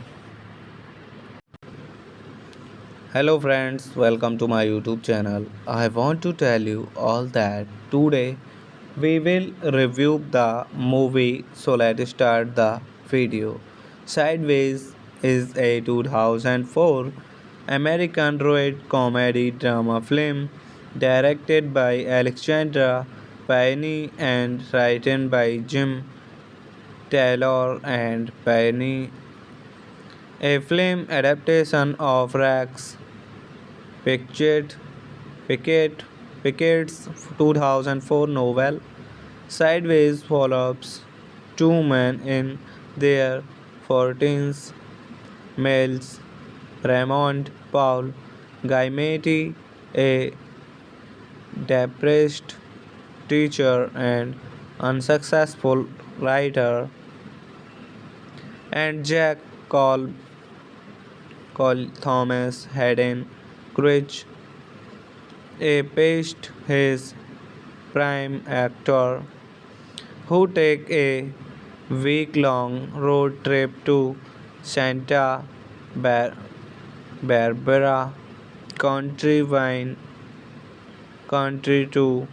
Hello friends, welcome to my YouTube channel. I want to tell you all that today we will review the movie, so let's start the video. Sideways is a 2004 American road comedy drama film directed by Alexandra Payne and written by Jim Taylor and Payne, a film adaptation of Rex Pickett, Pickett, Pickett's 2004 novel. Sideways follows two men in their 40s, males Raymond Paul Gaimetti, a depressed teacher and unsuccessful writer, and Jack Cole Thomas Hayden Crouch, a past his prime actor, who take a week-long road trip to Santa Bar- Barbara country wine country to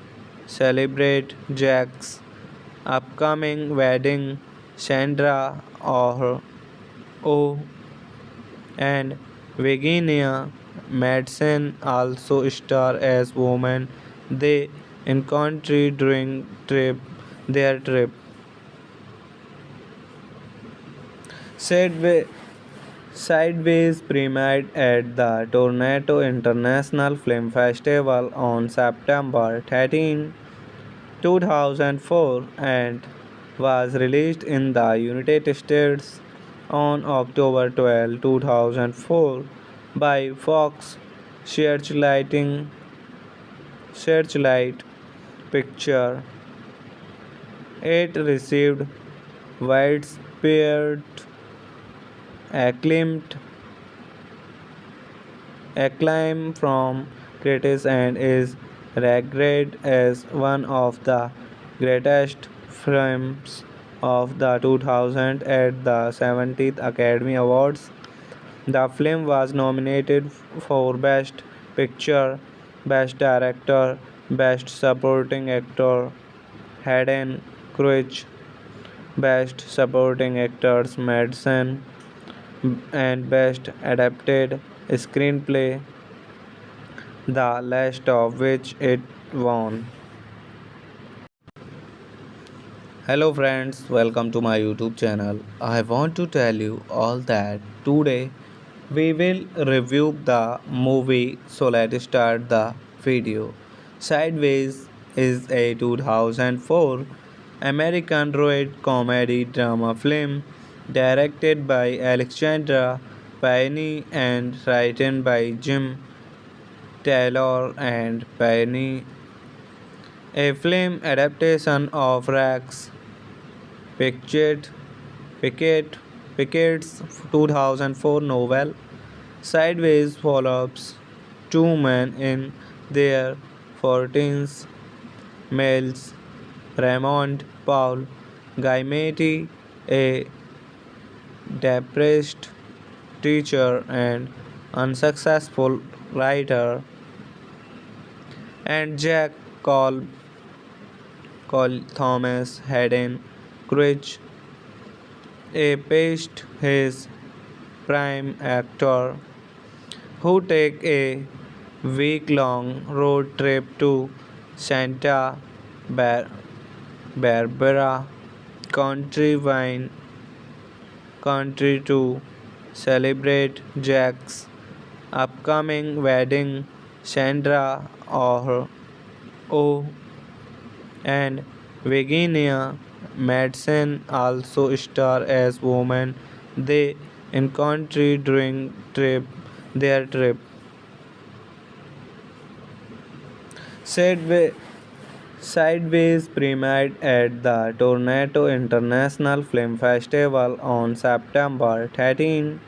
celebrate Jack's upcoming wedding. Sandra Oh and Virginia Madsen also star as women they encounter during their trip. Sideway, Sideways premiered at the Toronto International Film Festival on September 13, 2004 and was released in the United States on October 12, 2004 by Fox Searchlight Picture. It received widespread acclaim acclaim from critics and is regarded as one of the greatest films of the 2000 at the 70th Academy Awards. The film was nominated for Best Picture, Best Director, Best Supporting Actor, Hayden Crouch, Best Supporting Actors Madsen, and Best Adapted Screenplay, the last of which it won. Hello friends, welcome to my YouTube channel. I want to tell you all that today we will review the movie, so let's start the video. Sideways is a 2004 American road comedy drama film directed by Alexandra Payne and written by Jim Taylor and Payne, a film adaptation of Rex Pickett, Pickett, Pickett's 2004 novel. Sideways follows two men in their 40s, males Raymond Paul Gaimetti, a depressed teacher and unsuccessful writer, and Jack Cole Thomas Hayden Crouch, a past his prime actor, who take a week-long road trip to Santa Bar- Barbara country wine country to celebrate Jack's upcoming wedding. Sandra Oh and Virginia Madsen also star as women they encounter during their trip. Sideway, Sideways premiered at the Toronto International Film Festival on September 13,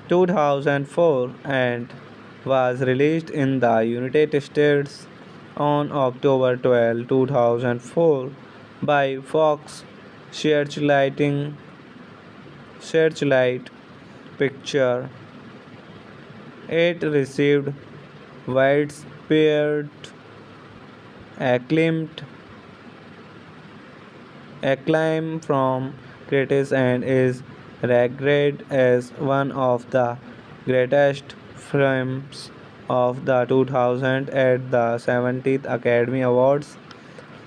2004 and was released in the United States on October 12, 2004 by Fox Searchlight Picture. It received widespread acclaim acclaim from critics and is regarded as one of the greatest films of the 2000 at the 70th Academy Awards.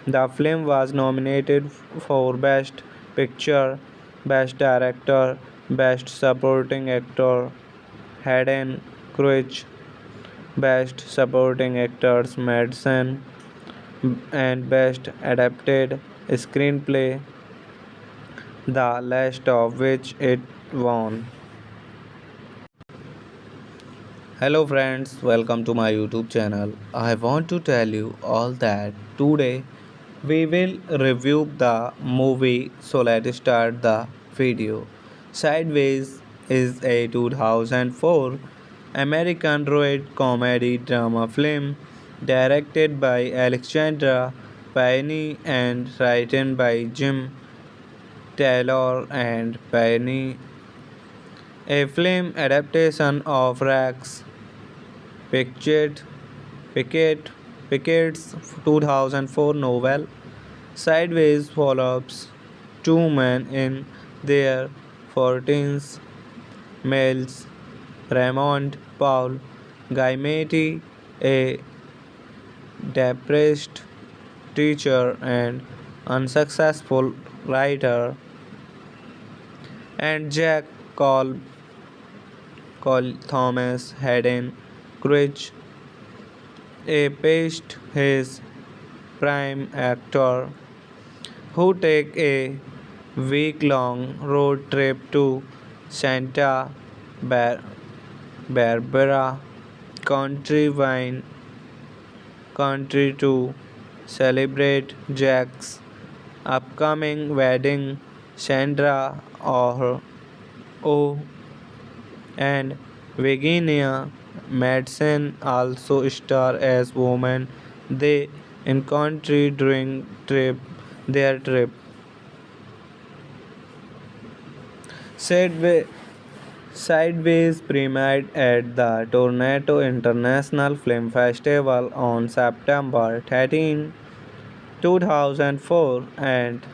The film was nominated for Best Picture, Best Director, Best Supporting Actor, Hayden Crouch, Best Supporting Actors Madsen, and Best Adapted Screenplay, the last of which it won. Hello friends, welcome to my YouTube channel. I want to tell you all that today we will review the movie, so let's start the video. Sideways is a 2004 American road comedy drama film directed by Alexandra Payne and written by Jim Taylor and Payne, a film adaptation of Rex Pickett, Pickett, Pickett's 2004 novel. Sideways follows two men in their 40s, males, Raymond Paul Gaimetti, a depressed teacher and unsuccessful writer, and Jack Cole Thomas Hayden Crouch, a past his prime actor, who take a week-long road trip to Santa Bar- Barbara country wine country to celebrate Jack's upcoming wedding. Sandra Oh and Virginia Madsen also star as women they encounter during their trip. Sideway, Sideways premiered at the Toronto International Film Festival on September 13, 2004 and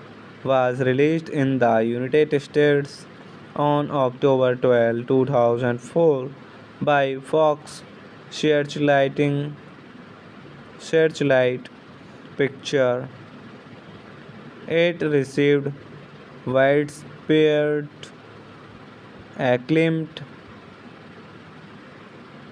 was released in the United States on October 12, 2004 by Fox Searchlighting Searchlight Picture. It received widespread acclaim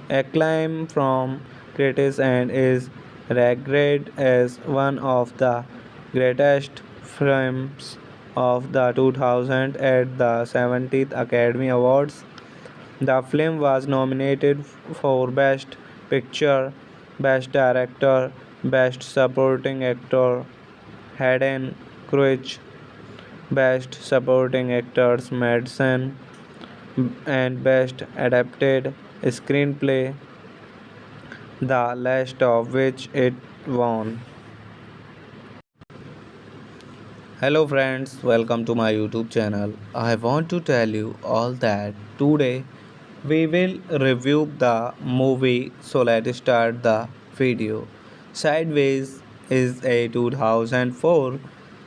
acclaim from critics and is regarded as one of the greatest films of the 2000 at the 70th Academy Awards. The film was nominated for Best Picture, Best Director, Best Supporting Actor, Hayden Crouch, Best Supporting Actors Madsen, and Best Adapted Screenplay, the last of which it won. Hello friends, welcome to my YouTube channel. I want to tell you all that today we will review the movie, so let's start the video. Sideways is a 2004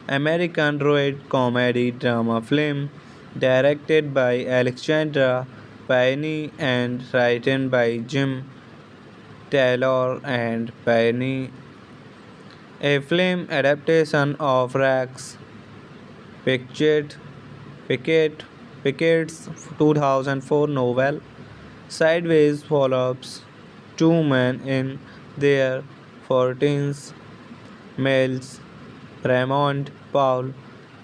American road comedy drama film directed by Alexandra Payne and written by Jim Taylor and Payne, a film adaptation of Rex Pickett, Pickett, Pickett's 2004 novel. Sideways follows two men in their 40s, males, Raymond Paul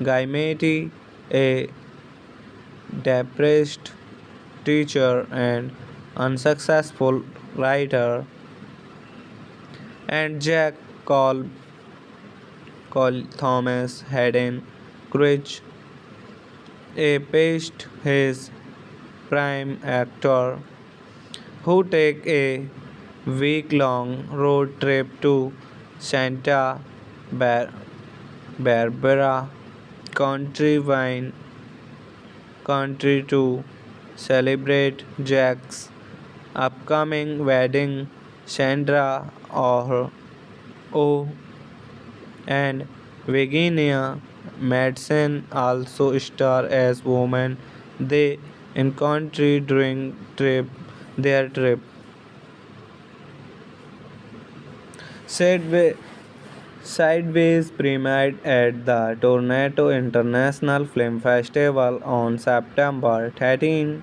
Gaimetti, a depressed teacher and unsuccessful writer, and Jack Cole Thomas Hayden Crouch, a past his prime actor, who take a week-long road trip to Santa Bar- Barbara country wine country to celebrate Jack's upcoming wedding. Sandra Oh and Virginia Madsen also star as women they encountered during their trip. Sideway, Sideways premiered at the Toronto International Film Festival on September 13,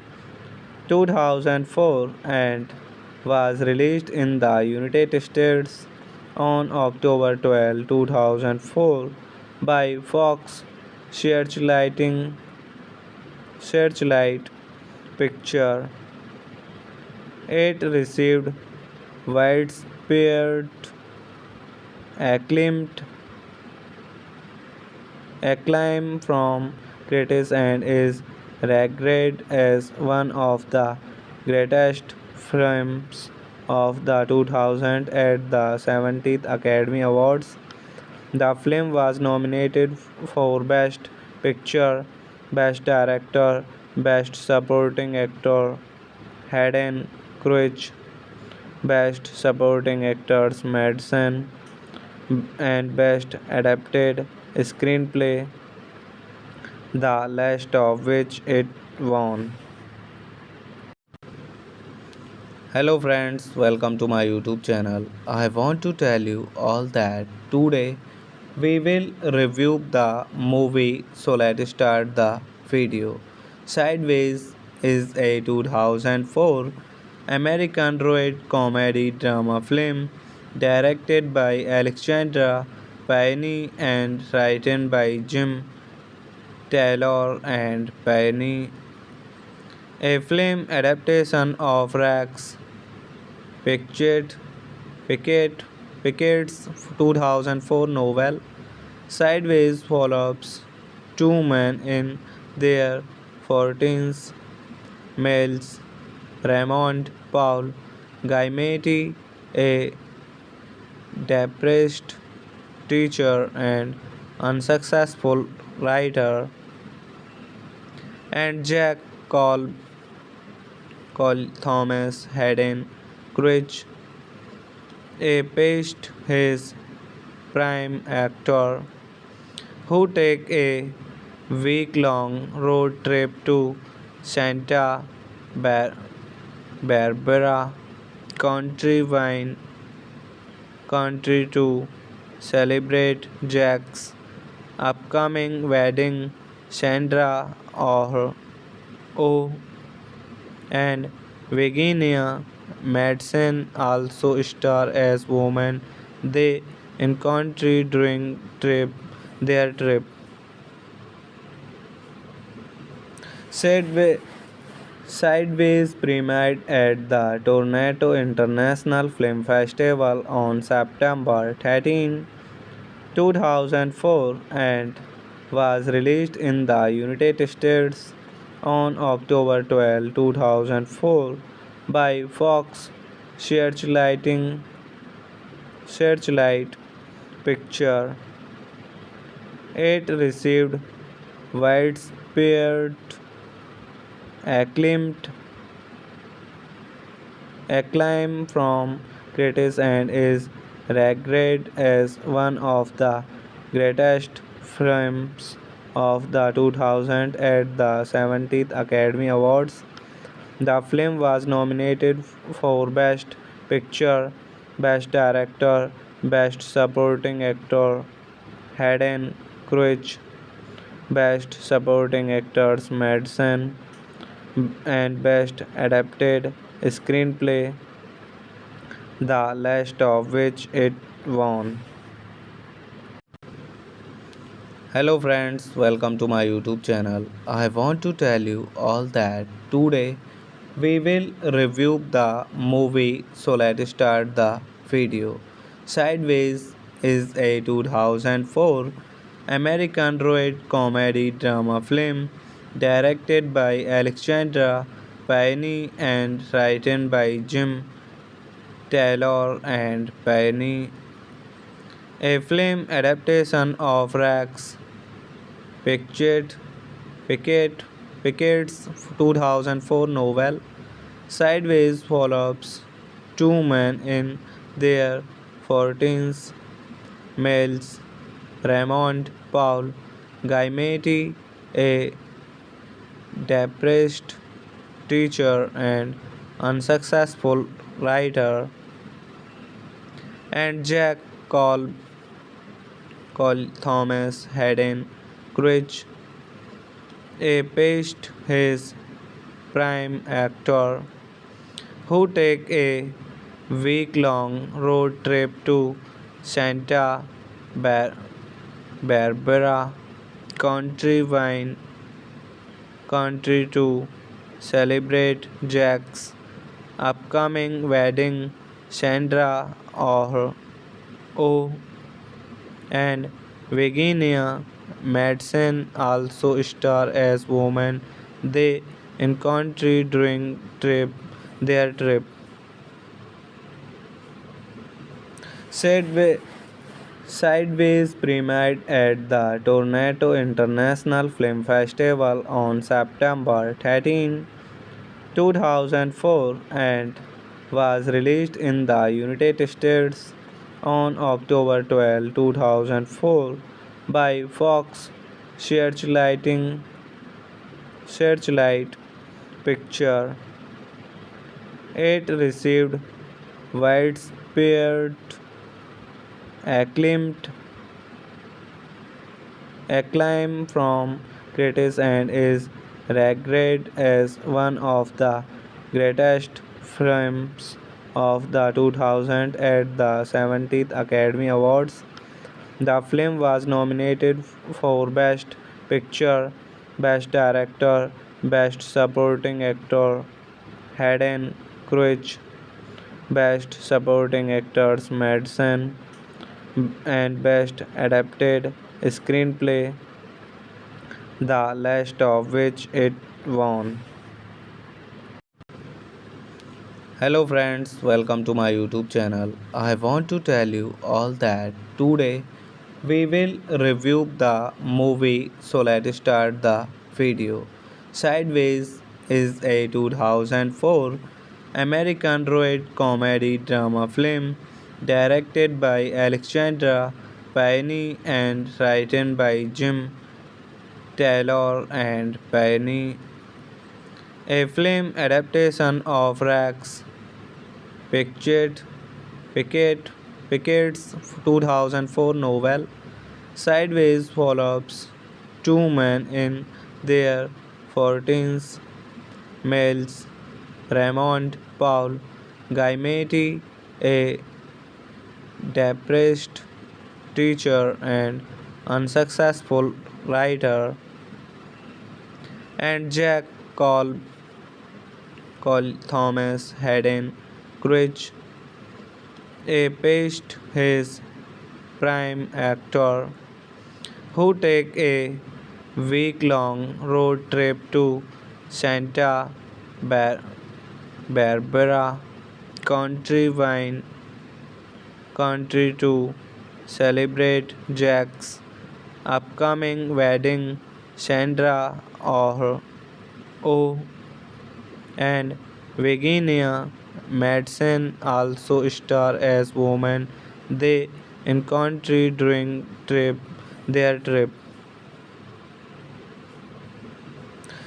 2004 and was released in the United States on October 12, 2004 by Fox Searchlight Picture. It received widespread acclaim acclaim from critics and is regarded as one of the greatest films of the 2000 at the 70th Academy Awards. The film was nominated for Best Picture, Best Director, Best Supporting Actor, Hayden Crouch, Best Supporting Actors Madsen, and Best Adapted Screenplay, the last of which it won. Hello friends, welcome to my YouTube channel. I want to tell you all that today we will review the movie, so let's start the video. Sideways is a 2004 American road comedy drama film directed by Alexandra Payne and written by Jim Taylor and Payne, a film adaptation of Rex Pickett, Pickett, Pickett's 2004 novel. Sideways follows two men in their 40s, males Raymond Paul Gaimetti, a depressed teacher and unsuccessful writer, and Jack Cole Thomas Hayden Crouch, a past his prime actor, who take a week-long road trip to Santa Bar- Barbara country wine country to celebrate Jack's upcoming wedding. Sandra Oh and Virginia Madsen also star as women they encountered during their trip. Sideway, Sideways premiered at the Toronto International Film Festival on September 13, 2004 and was released in the United States on October 12, 2004 by Fox Searchlight Picture. It received widespread acclaim acclaim from critics and is regarded as one of the greatest films of the 2000 at the 70th Academy Awards. The film was nominated for Best Picture, Best Director, Best Supporting Actor, Hayden Crouch, Best Supporting Actors Madsen, and Best Adapted Screenplay, the last of which it won. Hello friends, welcome to my YouTube channel. I want to tell you all that today we will review the movie, so let's start the video. Sideways is a 2004 American road comedy drama film directed by Alexandra Payne and written by Jim Taylor and Payne, a film adaptation of Rex Pickett, Pickett, Pickett's 2004 novel. Sideways follows two men in their 40s, males Raymond Paul Gaimetti, a depressed teacher and unsuccessful writer, and Jack Cole Thomas Hayden Crouch, a past his prime actor, who take a week-long road trip to Santa Bar- Barbara country wine country to celebrate Jack's upcoming wedding. Sandra Oh and Virginia Madsen also star as women they encounter during their trip. Sideway, Sideways premiered at the Toronto International Film Festival on September 13, 2004 and was released in the United States on October 12, 2004 by Fox Searchlight Picture. It received widespread acclaim acclaim from critics and is regarded as one of the greatest films of the 2000 at the 70th Academy Awards. The film was nominated for Best Picture, Best Director, Best Supporting Actor, Hayden Crouch, Best Supporting Actors Madsen, and Best Adapted Screenplay, the last of which it won. Hello friends, welcome to my YouTube channel. I want to tell you all that today we will review the movie, so let's start the video. Sideways is a 2004 American road comedy drama film directed by Alexandra Payne and written by Jim Taylor and Payne, a film adaptation of Rex Pickett, Pickett, Pickett's 2004 novel. Sideways follows two men in their 40s, males Raymond Paul Gaimetti, a depressed teacher and unsuccessful writer, and Jack Cole Thomas Hayden Crouch, a past his prime actor, who take a week-long road trip to Santa Bar- Barbara country wine country to celebrate Jack's upcoming wedding. Sandra Oh and Virginia Madsen also star as women they encounter during their trip.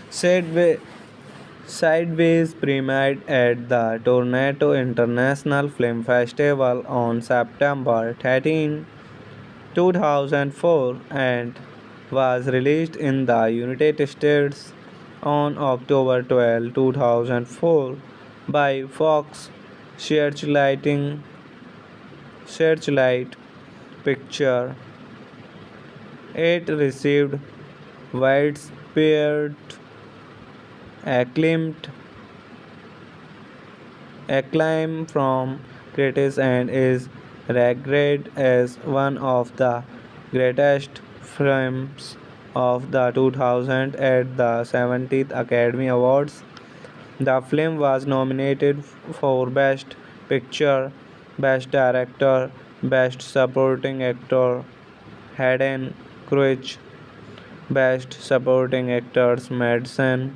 Sideway, Sideways premiered at the Toronto International Film Festival on September 13, 2004 and was released in the United States on October 12, 2004 by Fox Searchlight Picture. It received widespread acclaim acclaim from critics and is regarded as one of the greatest films of the 2000 at the 70th Academy Awards. The film was nominated for Best Picture, Best Director, Best Supporting Actor, Hayden Crouch, Best Supporting Actors Madsen,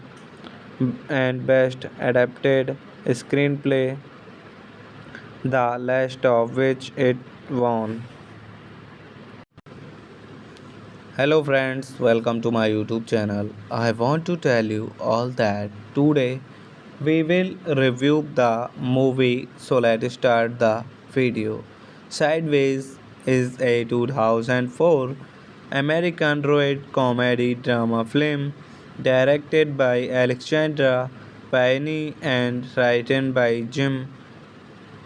and Best Adapted Screenplay, the last of which it won. Hello friends, welcome to my YouTube channel. I want to tell you all that today we will review the movie, so let's start the video. Sideways is a 2004 American road comedy drama film directed by Alexandra Payne and written by Jim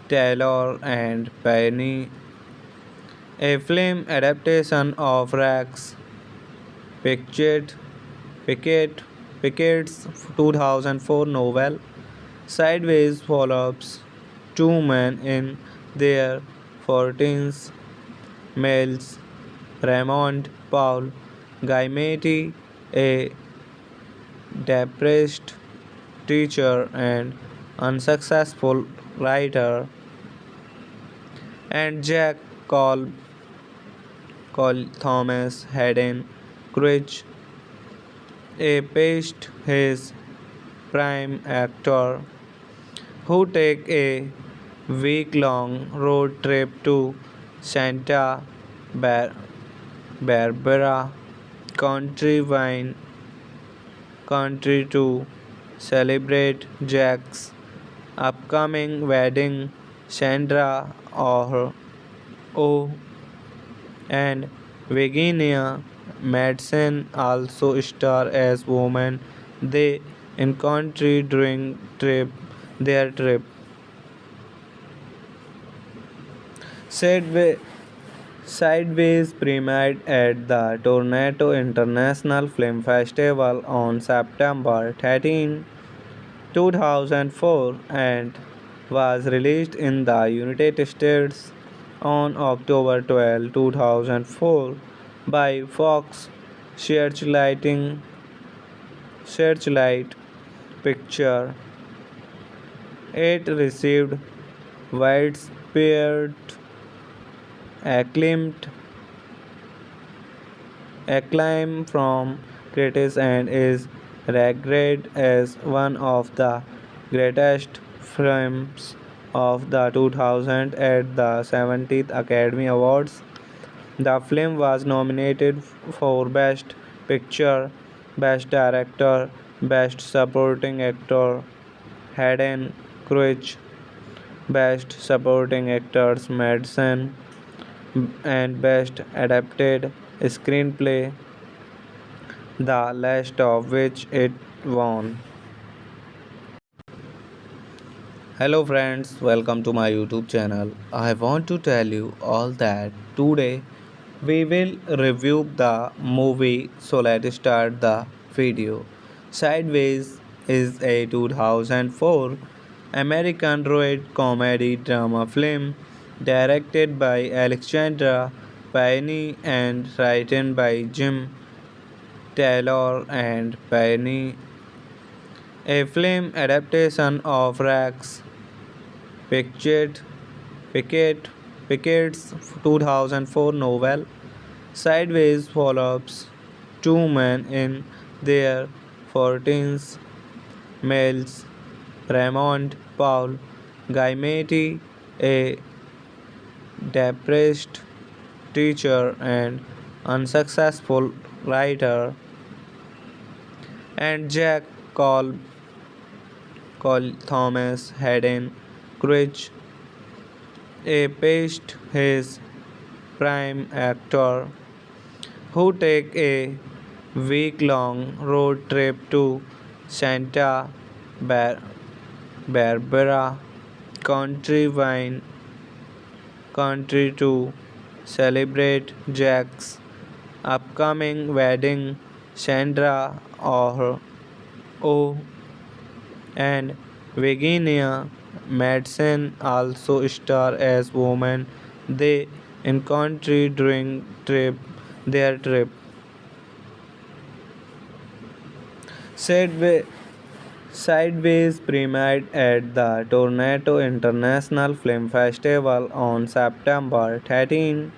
Taylor and Payne, a film adaptation of Rex Pickett, Pickett, Pickett's 2004 novel. Sideways follows two men in their 40s, males Raymond Paul Gaimetti, a depressed teacher and unsuccessful writer, and Jack Cole Thomas Hayden Crouch, a past his prime actor, who take a week-long road trip to Santa Bar- Barbara country wine country to celebrate Jack's upcoming wedding. Sandra Oh and Virginia Madsen also star as women they encounter during their trip. Sideway, Sideways premiered at the Toronto International Film Festival on September 13, 2004 and was released in the United States on October 12, 2004 by Fox Searchlight Picture. It received widespread acclaim acclaim from critics and is regarded as one of the greatest films of the 2000 at the 70th Academy Awards. The film was nominated for Best Picture, Best Director, Best Supporting Actor, Hayden Crouch, Best Supporting Actors Madsen, and Best Adapted Screenplay, the last of which it won. Hello friends, welcome to my YouTube channel. I want to tell you all that today we will review the movie, so let's start the video. Sideways is a 2004 American road comedy drama film directed by Alexandra Payne and written by Jim Taylor and Payne, a film adaptation of Rex Pickett, Pickett, Pickett's 2004 novel. Sideways follows two men in their 40s, males Raymond Paul Gaimetti, a depressed teacher and unsuccessful writer, and Jack Cole Thomas Hayden Crouch, a past his prime actor, who take a week-long road trip to Santa Bar- Barbara country wine country to celebrate Jack's upcoming wedding. Sandra Oh and Virginia Madsen also star as women they encounter during their trip. Sideway, Sideways premiered at the Toronto International Film Festival on September 13,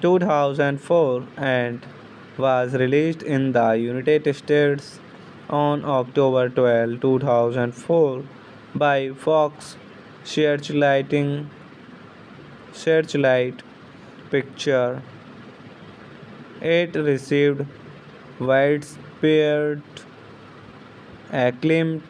2004 and was released in the United States on October 12, 2004 by Fox Searchlight Picture. It received widespread acclaim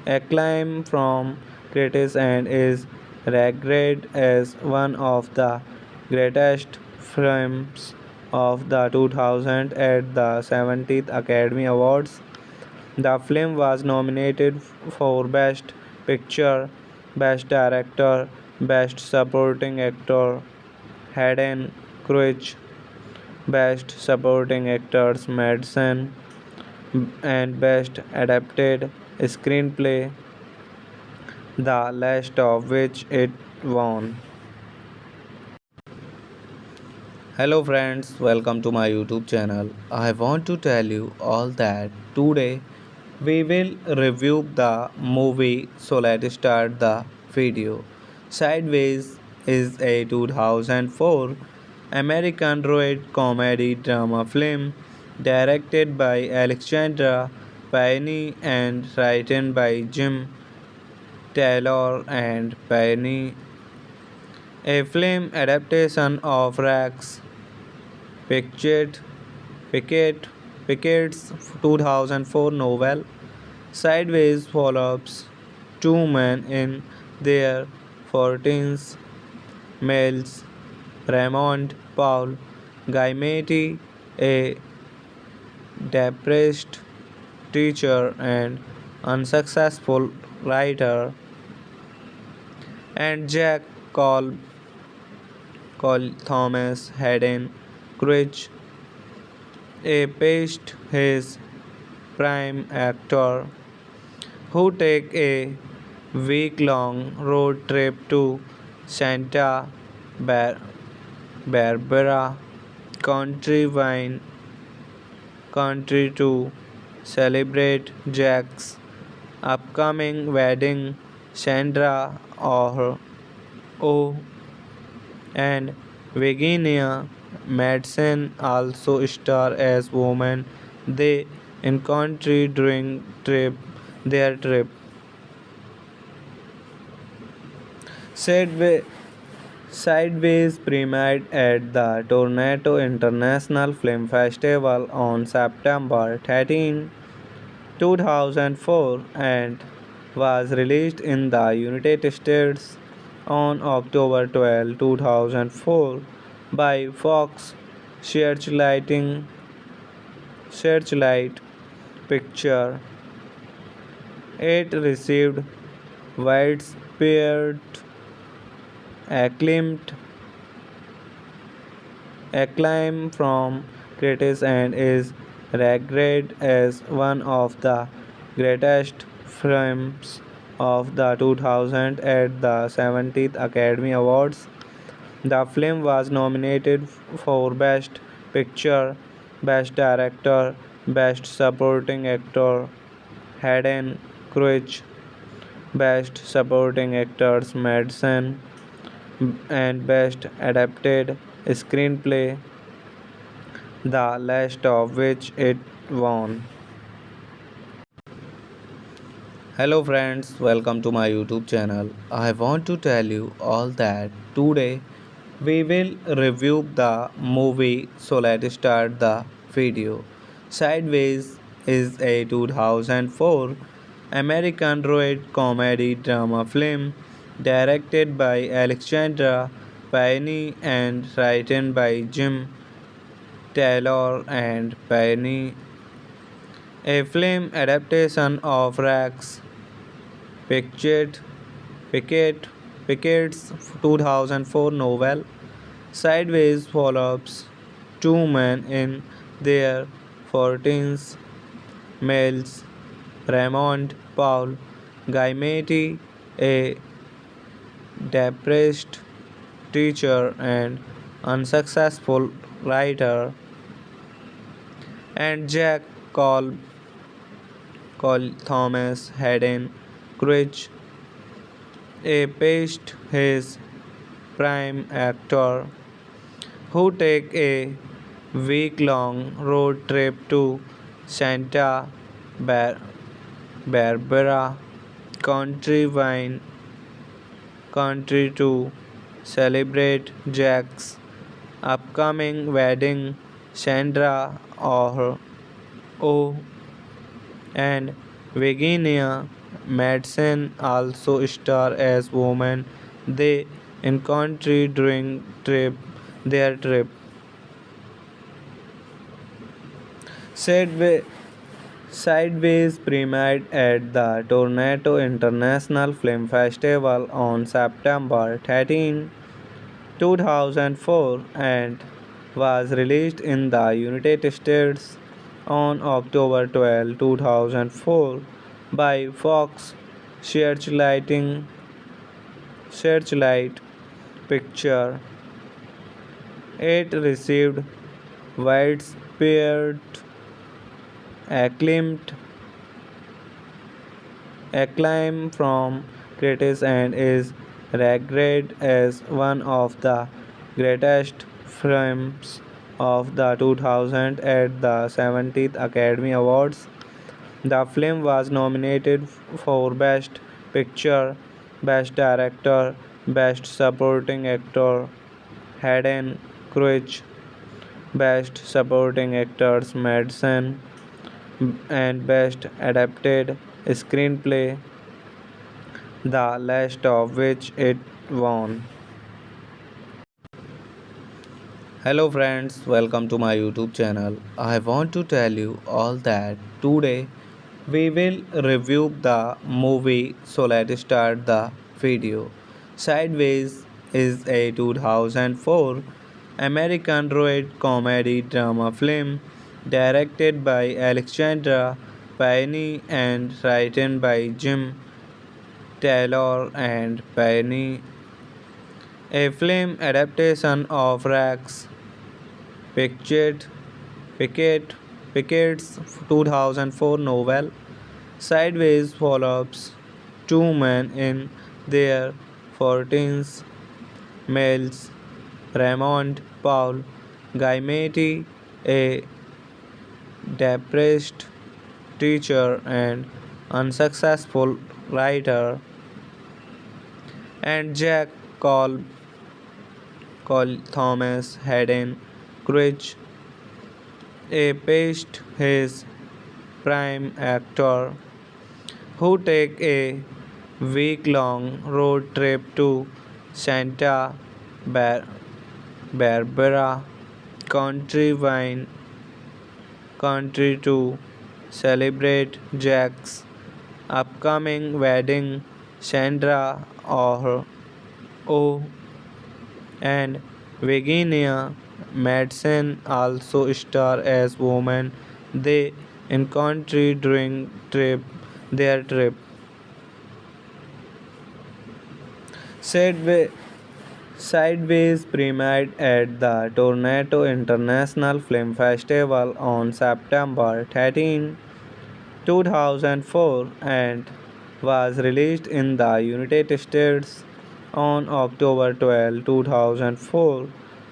acclaim from critics and is regarded as one of the greatest films of the 2000 at the 70th Academy Awards. The film was nominated for Best Picture, Best Director, Best Supporting Actor, Hayden Crouch, Best Supporting Actors Madsen, and Best Adapted Screenplay, the last of which it won. Hello friends, welcome to my YouTube channel. I want to tell you all that today we will review the movie, so let's start the video. Sideways is a 2004 American road comedy drama film directed by Alexandra Payne and written by Jim Taylor and Payne, a film adaptation of Rex Pickett, Pickett, Pickett's 2004 novel. Sideways follows two men in their 40s, males Raymond Paul Gaimetti, a depressed teacher and unsuccessful writer, and Jack Cole Thomas Hayden Crouch, a past his prime actor, who take a week-long road trip to Santa Bar- Barbara country wine country to celebrate Jack's upcoming wedding. Sandra Oh and Virginia Madsen also star as women they encounter during their trip. Sideway, Sideways premiered at the Toronto International Film Festival on September 13, 2004 and was released in the United States on October 12, 2004 by Fox Searchlight Picture. It received widespread acclaim acclaim from critics and is regarded as one of the greatest films of the 2000 at the 70th Academy Awards. The film was nominated for Best Picture, Best Director, Best Supporting Actor, Hayden Crouch, Best Supporting Actors Madsen, and Best Adapted Screenplay, the last of which it won. Hello friends, welcome to my YouTube channel. I want to tell you all that today we will review the movie, so let's start the video. Sideways is a 2004 American road comedy drama film directed by Alexandra Payne and written by Jim Taylor and Payne, a film adaptation of Rex Pickett, Pickett, Pickett's 2004 novel. Sideways follows two men in their 40s, males Raymond Paul Gaimetti, a depressed teacher and unsuccessful writer, and Jack Cole Thomas Hayden Crouch, a past his prime actor, who take a week-long road trip to Santa Bar- Barbara country wine country to celebrate Jack's upcoming wedding, Sandra Oh and Virginia Madsen also star as women they encounter during their trip. Sideway, Sideways premiered at the Toronto International Film Festival on September 13, 2004 and was released in the United States on October 12, 2004 by Fox Searchlighting Searchlight Picture. It received widespread acclaim acclaim from critics and is regarded as one of the greatest films of the 2000 at the 70th Academy Awards. The film was nominated for Best Picture, Best Director, Best Supporting Actor, Hayden Crouch, Best Supporting Actors Madsen, and Best Adapted Screenplay, the last of which it won. Hello friends, welcome to my YouTube channel. I want to tell you all that today we will review the movie, so let's start the video. Sideways is a 2004 American road comedy drama film directed by Alexandra Payne and written by Jim Taylor and Payne, a film adaptation of Rex Pickett, Pickett, Pickett's 2004 novel. Sideways follows two men in their 40s, males Raymond Paul Gaimetti, a depressed teacher and unsuccessful writer, and Jack Cole Thomas Hayden Crouch, a past his prime actor, who take a week-long road trip to Santa Bar- Barbara country wine country to celebrate Jack's upcoming wedding. Sandra Oh and Virginia Madsen also star as women they encounter during their trip. Sideway, Sideways premiered at the Toronto International Film Festival on September 13, 2004 and was released in the United States on October 12, 2004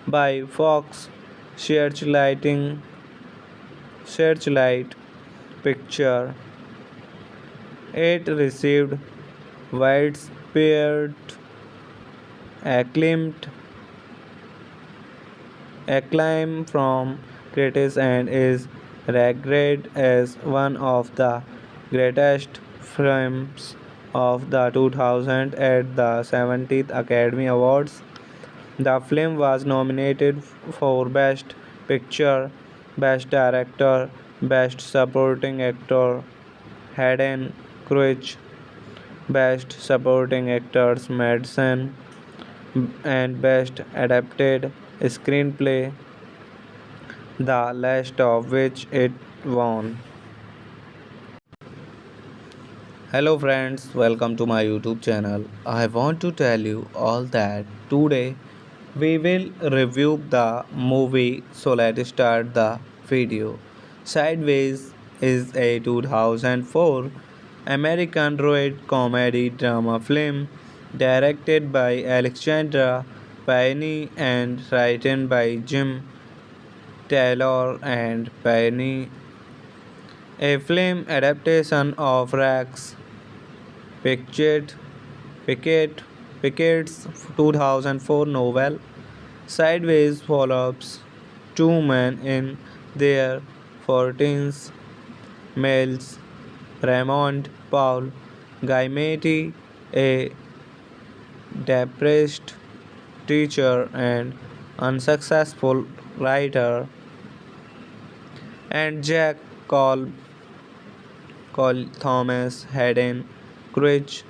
by Fox Searchlight Picture. It received widespread acclaim acclaim from critics and is regarded as one of the greatest films of the 2000 at the 70th Academy Awards. The film was nominated for Best Picture, Best Director, Best Supporting Actor, Hayden Crouch, Best Supporting Actors Madsen, and Best Adapted Screenplay, the last of which it won. Hello friends, welcome to my YouTube channel. I want to tell you all that today we will review the movie, so let's start the video. Sideways is a 2004 American road comedy drama film directed by Alexandra Payne and written by Jim Taylor and Payne, a film adaptation of Rex Pickett, Pickett, Pickett's 2004 novel. Sideways follows two men in their 40s, males Raymond Paul Gaimetti, a depressed teacher and unsuccessful writer, and Jack Cole Thomas Hayden Crouch,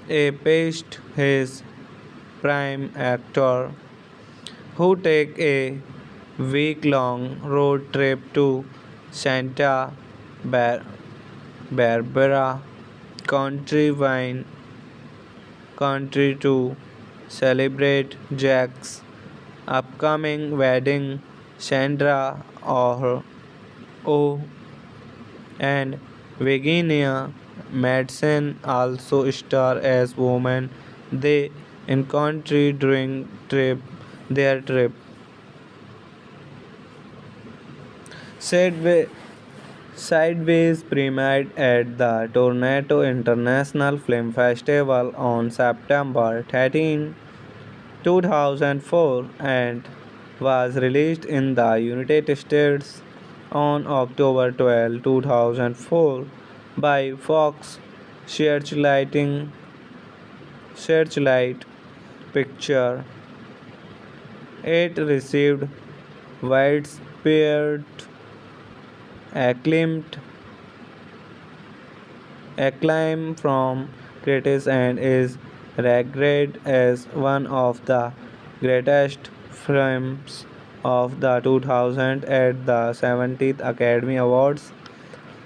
a past his prime actor, who take a week-long road trip to Santa Bar- Barbara country wine country to celebrate Jack's upcoming wedding. Sandra Oh and Virginia Madsen also star as women they encounter during their trip. Sideway, Sideways premiered at the Toronto International Film Festival on September 13, 2004 and was released in the United States on October 12, 2004 by Fox Searchlight Picture. It received widespread acclaim acclaim from critics and is regarded as one of the greatest films of the 2000 at the 70th Academy Awards.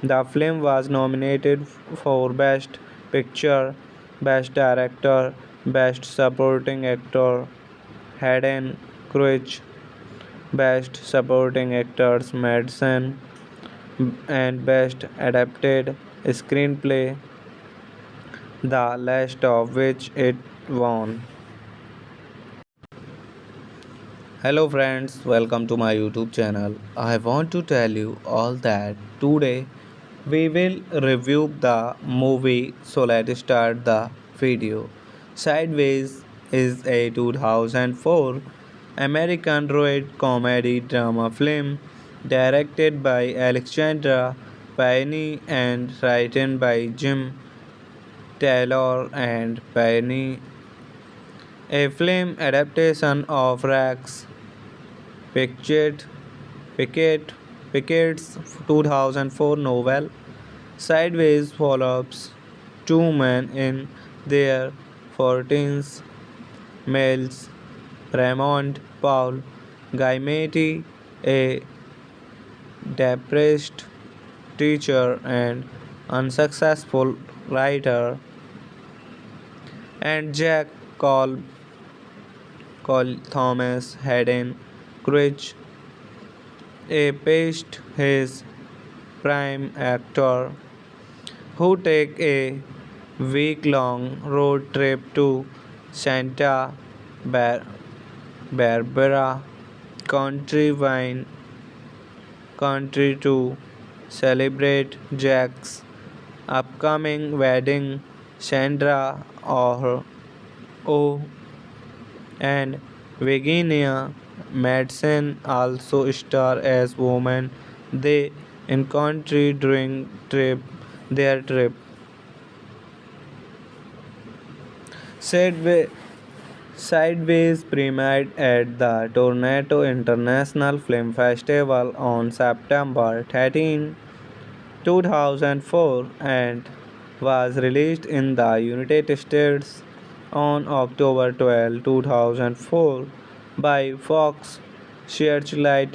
The film was nominated for Best Picture, Best Director, Best Supporting Actor, Hayden Crouch, Best Supporting Actors Madsen, and Best Adapted Screenplay, the last of which it won. Hello friends, welcome to my YouTube channel. I want to tell you all that today we will review the movie, so let's start the video. Sideways is a 2004 American road comedy drama film directed by Alexandra Payne and written by Jim Taylor and Payne, a film adaptation of Rex Pickett, Pickett, Pickett's 2004 novel. Sideways follows two men in their 40s, males Raymond Paul Gaimetti, a depressed teacher and unsuccessful writer, and Jack Cole Thomas Hayden Crouch, a past his prime actor, who take a week-long road trip to Santa Bar- Barbara country wine country to celebrate Jack's upcoming wedding. Sandra Oh and Virginia Madsen also star as women they encounter during their trip. Sideway, Sideways premiered at the Toronto International Film Festival on September 13, 2004 and was released in the United States on October 12, 2004 by Fox Searchlight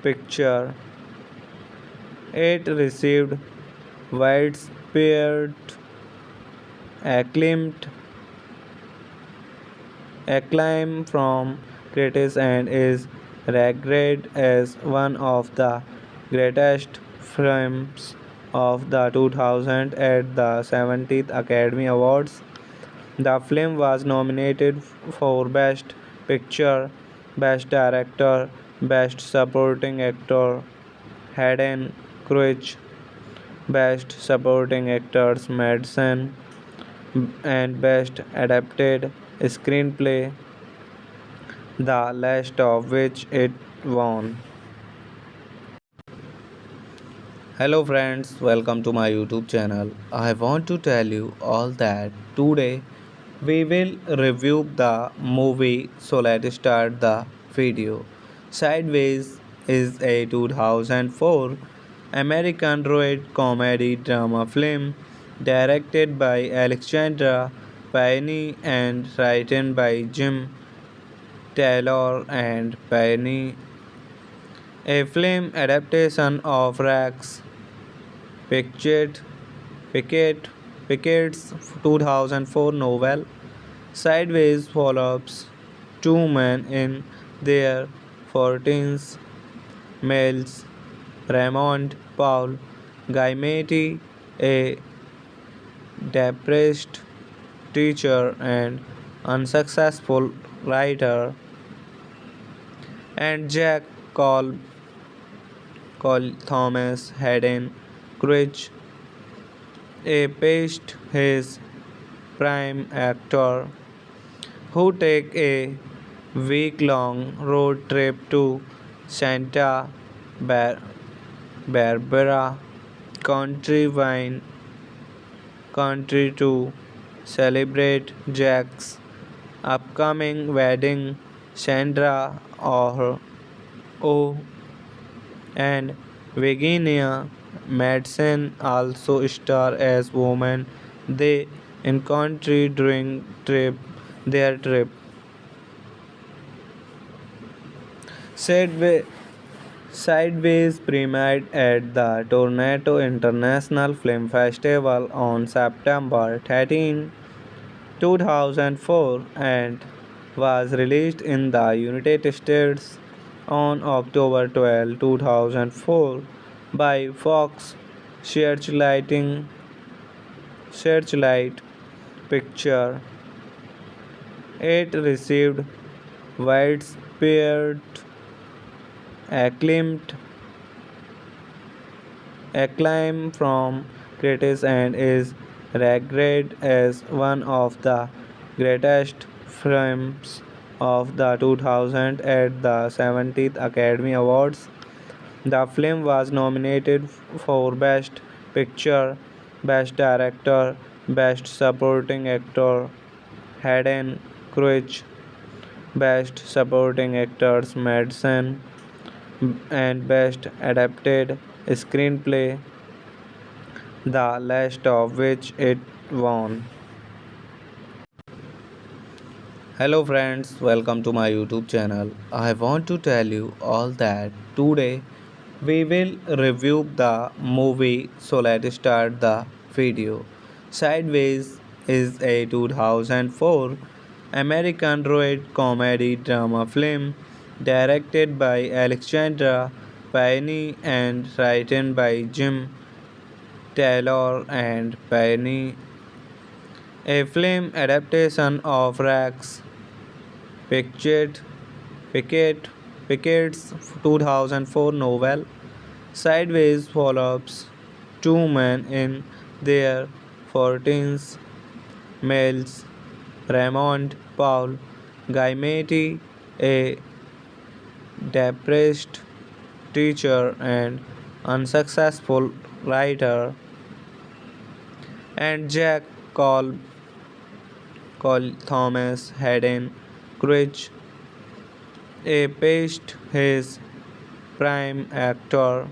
Picture. It received widespread acclaim acclaim from critics and is regarded as one of the greatest films of the 2000 at the 70th Academy Awards. The film was nominated for Best Picture, Best Director, Best Supporting Actor, Hayden Crouch, Best Supporting Actors Madsen, and Best Adapted screenplay, the last of which it won. Hello friends, welcome to my YouTube channel. I want to tell you all that today we will review the movie, so let's start the video. Sideways is a 2004 American road comedy drama film directed by Alexandra Payne and written by Jim Taylor and Payne, a film adaptation of Rex Pickett, Pickett, Pickett's 2004 novel. Sideways follows two men in their 40s, males Raymond Paul Gaimetti, a depressed teacher and unsuccessful writer, and Jack Cole Thomas Hayden Crouch, a past his prime actor, who take a week-long road trip to Santa Bar- Barbara country wine country to celebrate Jack's upcoming wedding. Sandra Oh and Virginia Madsen also star as women they encounter during their trip. Sideway, Sideways premiered at the Toronto International Film Festival on September 13, 2004 and was released in the United States on October 12, 2004 by Fox Searchlight Picture. It received widespread acclaim acclaim from critics and is regarded as one of the greatest films of the 2000 at the 70th Academy Awards. The film was nominated for Best Picture, Best Director, Best Supporting Actor, Hayden Crouch, Best Supporting Actors Madsen, and Best Adapted Screenplay, the last of which it won. Hello friends, welcome to my YouTube channel. I want to tell you all that today we will review the movie, so let's start the video. Sideways is a 2004 American road comedy drama film directed by Alexandra Payne and written by Jim Taylor and Payne, a film adaptation of Rex Pickett, Pickett, Pickett's 2004 novel. Sideways follows two men in their 40s, males Raymond Paul Gaimetti, a depressed teacher and unsuccessful writer, and Jack Cole Thomas Hayden Crouch, a past his prime actor,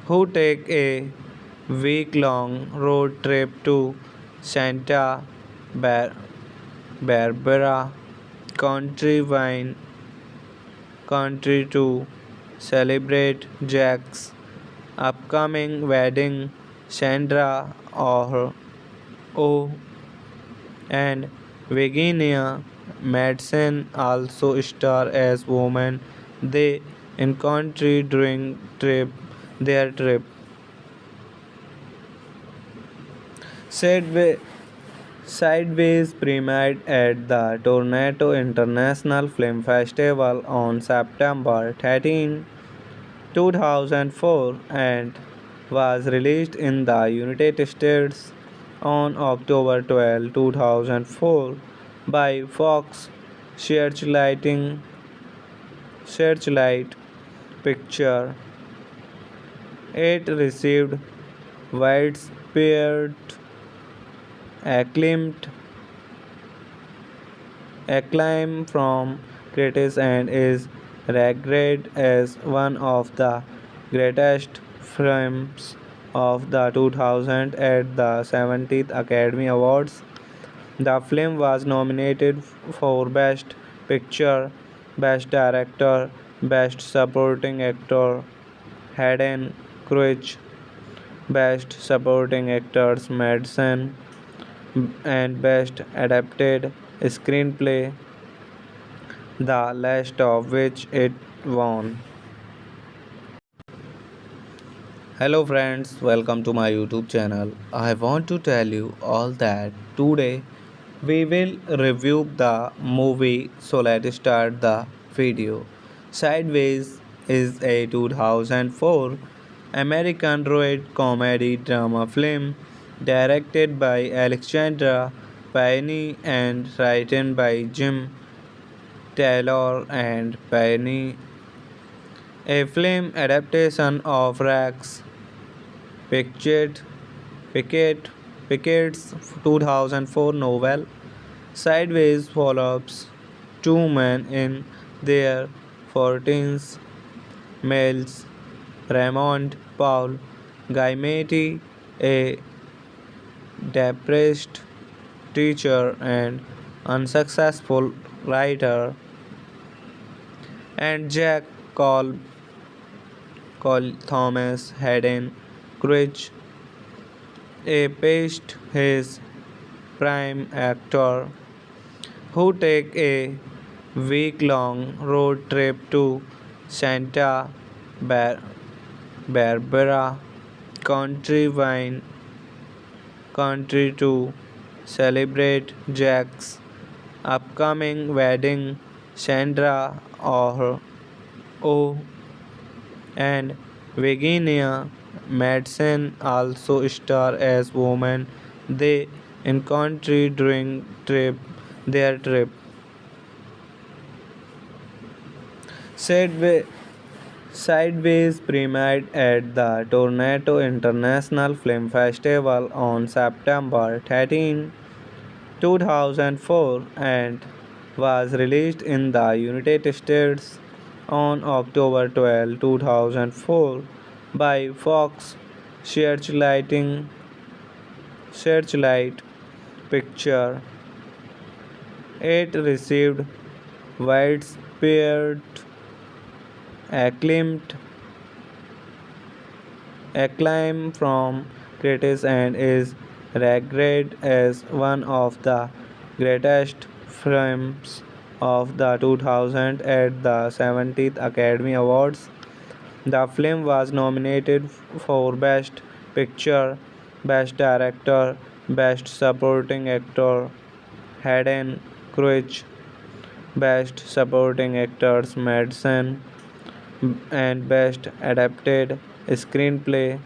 who take a week-long road trip to Santa Bar- Barbara country wine country to celebrate Jack's upcoming wedding. Sandra Oh and Virginia Madsen also star as women they encounter during their trip. Sideway, Sideways premiered at the Toronto International Film Festival on September 13, 2004 and was released in the United States on October 12, 2004 by Fox Searchlight Picture. It received widespread acclaim acclaim from critics and is regarded as one of the greatest films of the 2000 at the 70th Academy Awards. The film was nominated for Best Picture, Best Director, Best Supporting Actor, Hayden Crouch, Best Supporting Actors Madsen, and Best Adapted Screenplay, the last of which it won. Hello friends, welcome to my YouTube channel. I want to tell you all that today we will review the movie, so let's start the video. Sideways is a 2004 American road comedy drama film directed by Alexandra Payne and written by Jim Taylor and Payne, a film adaptation of Rex Pickett, Pickett, Pickett's 2004 novel. Sideways follows two men in their 40s, males Raymond Paul Gaimetti, a depressed teacher and unsuccessful writer, and Jack Cole Thomas Hayden Crouch, a past his prime actor, who take a week-long road trip to Santa Bar- Barbara country to celebrate Jack's upcoming wedding. Sandra Oh and Virginia Madsen also star as women they encounter during their trip. Sideway, Sideways premiered at the Toronto International Film Festival on September 13, 2004 and was released in the United States on October 12, 2004 by Fox Searchlighting Searchlight Picture. It received widespread acclaimed acclaim from critics and is regarded as one of the greatest films of the 2000 at the 70th Academy Awards. The film was nominated for Best Picture, Best Director, Best Supporting Actor, Hayden Crouch, Best Supporting Actors Madsen, and Best Adapted Screenplay,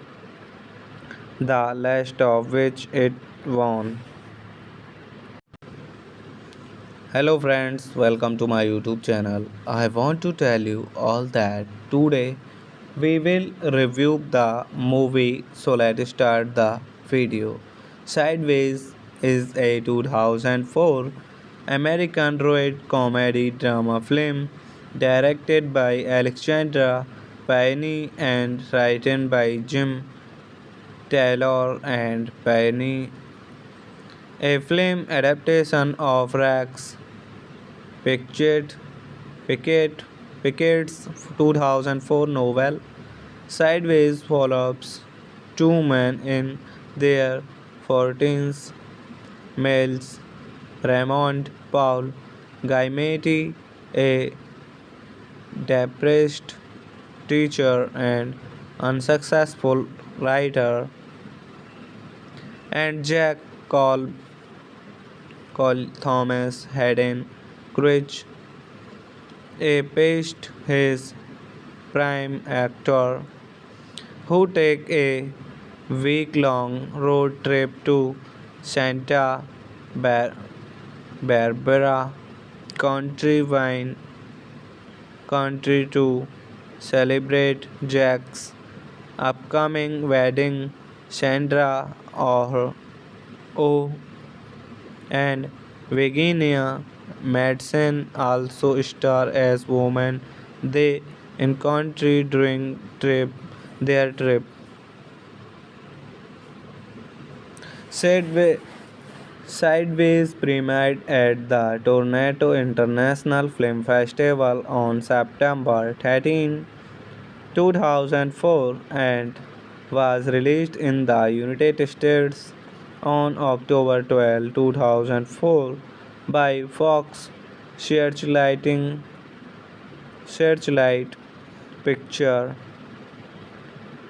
the last of which it won. Hello friends, welcome to my YouTube channel. I want to tell you all that today we will review the movie, so let's start the video. Sideways is a 2004 American road comedy drama film directed by Alexandra Payne and written by Jim Taylor and Payne, a film adaptation of Rex Pickett, Pickett, Pickett's 2004 novel. Sideways follows two men in their 40s, males Raymond Paul Gaimetti, a depressed teacher and unsuccessful writer, and Jack Cole Thomas Hayden Crouch, a past his prime actor, who take a week-long road trip to Santa Bar- Barbara, country wine, country to celebrate Jack's upcoming wedding, Sandra or O and Virginia Madsen also star as women they encounter during their trip. Sideway, Sideways premiered at the Toronto International Film Festival on September 13, 2004 and was released in the United States on October 12, 2004 by Fox Searchlight Picture.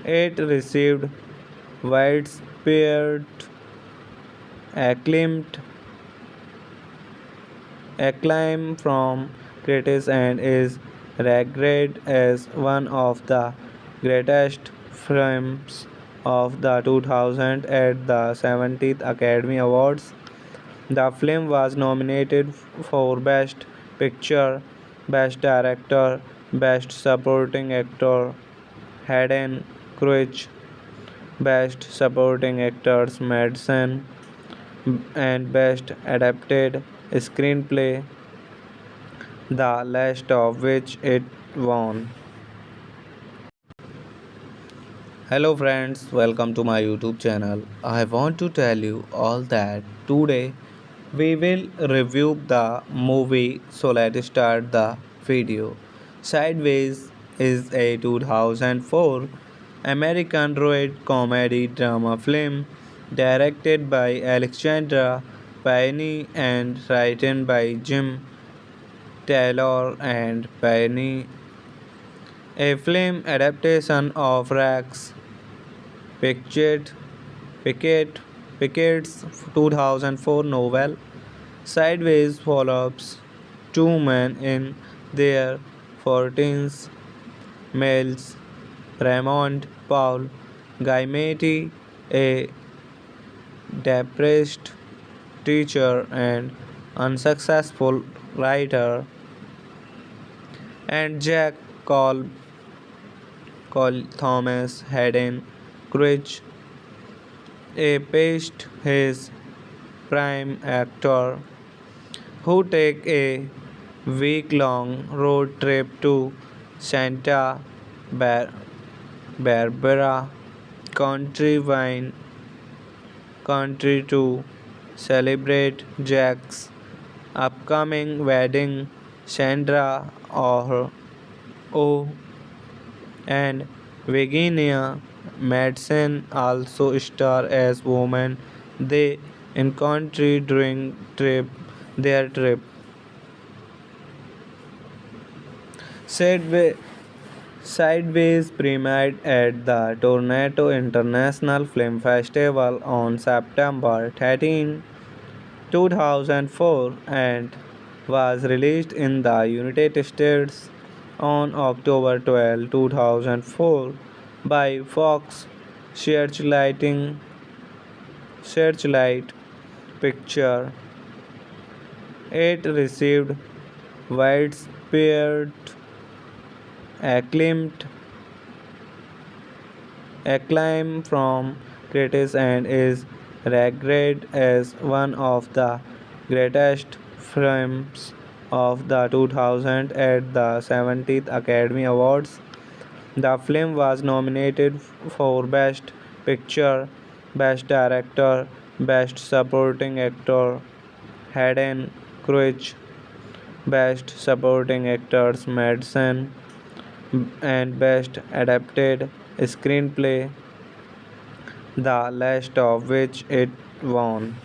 It received widespread acclaim acclaim from critics and is regarded as one of the greatest films of the 2000 at the 70th Academy Awards. The film was nominated for Best Picture, Best Director, Best Supporting Actor, Hayden Crouch, Best Supporting Actors Madsen, and Best Adapted Screenplay, the last of which it won. Hello friends, welcome to my YouTube channel. I want to tell you all that today we will review the movie, so let's start the video. Sideways is a 2004 American road comedy drama film directed by Alexandra Payne and written by Jim Taylor and Payne, a film adaptation of Rex Pickett, Pickett, Pickett's 2004 novel. Sideways follows two men in their 40s, males, Raymond Paul Gaimetti, a depressed teacher and unsuccessful writer, and Jack Cole Thomas Hayden Crouch, a past his prime actor, who take a week-long road trip to Santa Bar- Barbara country wine country to celebrate Jack's upcoming wedding. Sandra O and Virginia Madsen also star as women they encounter during their trip. Sideway, Sideways premiered at the Toronto International Film Festival on September 13, 2004 and was released in the United States on October 12, 2004 by Fox Searchlight Picture. It received widespread acclaim acclaim from critics and is regarded as one of the greatest films of the 2000 at the 70th Academy Awards. The film was nominated for Best Picture, Best Director, Best Supporting Actor, Hayden Crouch, Best Supporting Actors Madsen, and Best Adapted Screenplay, the last of which it won.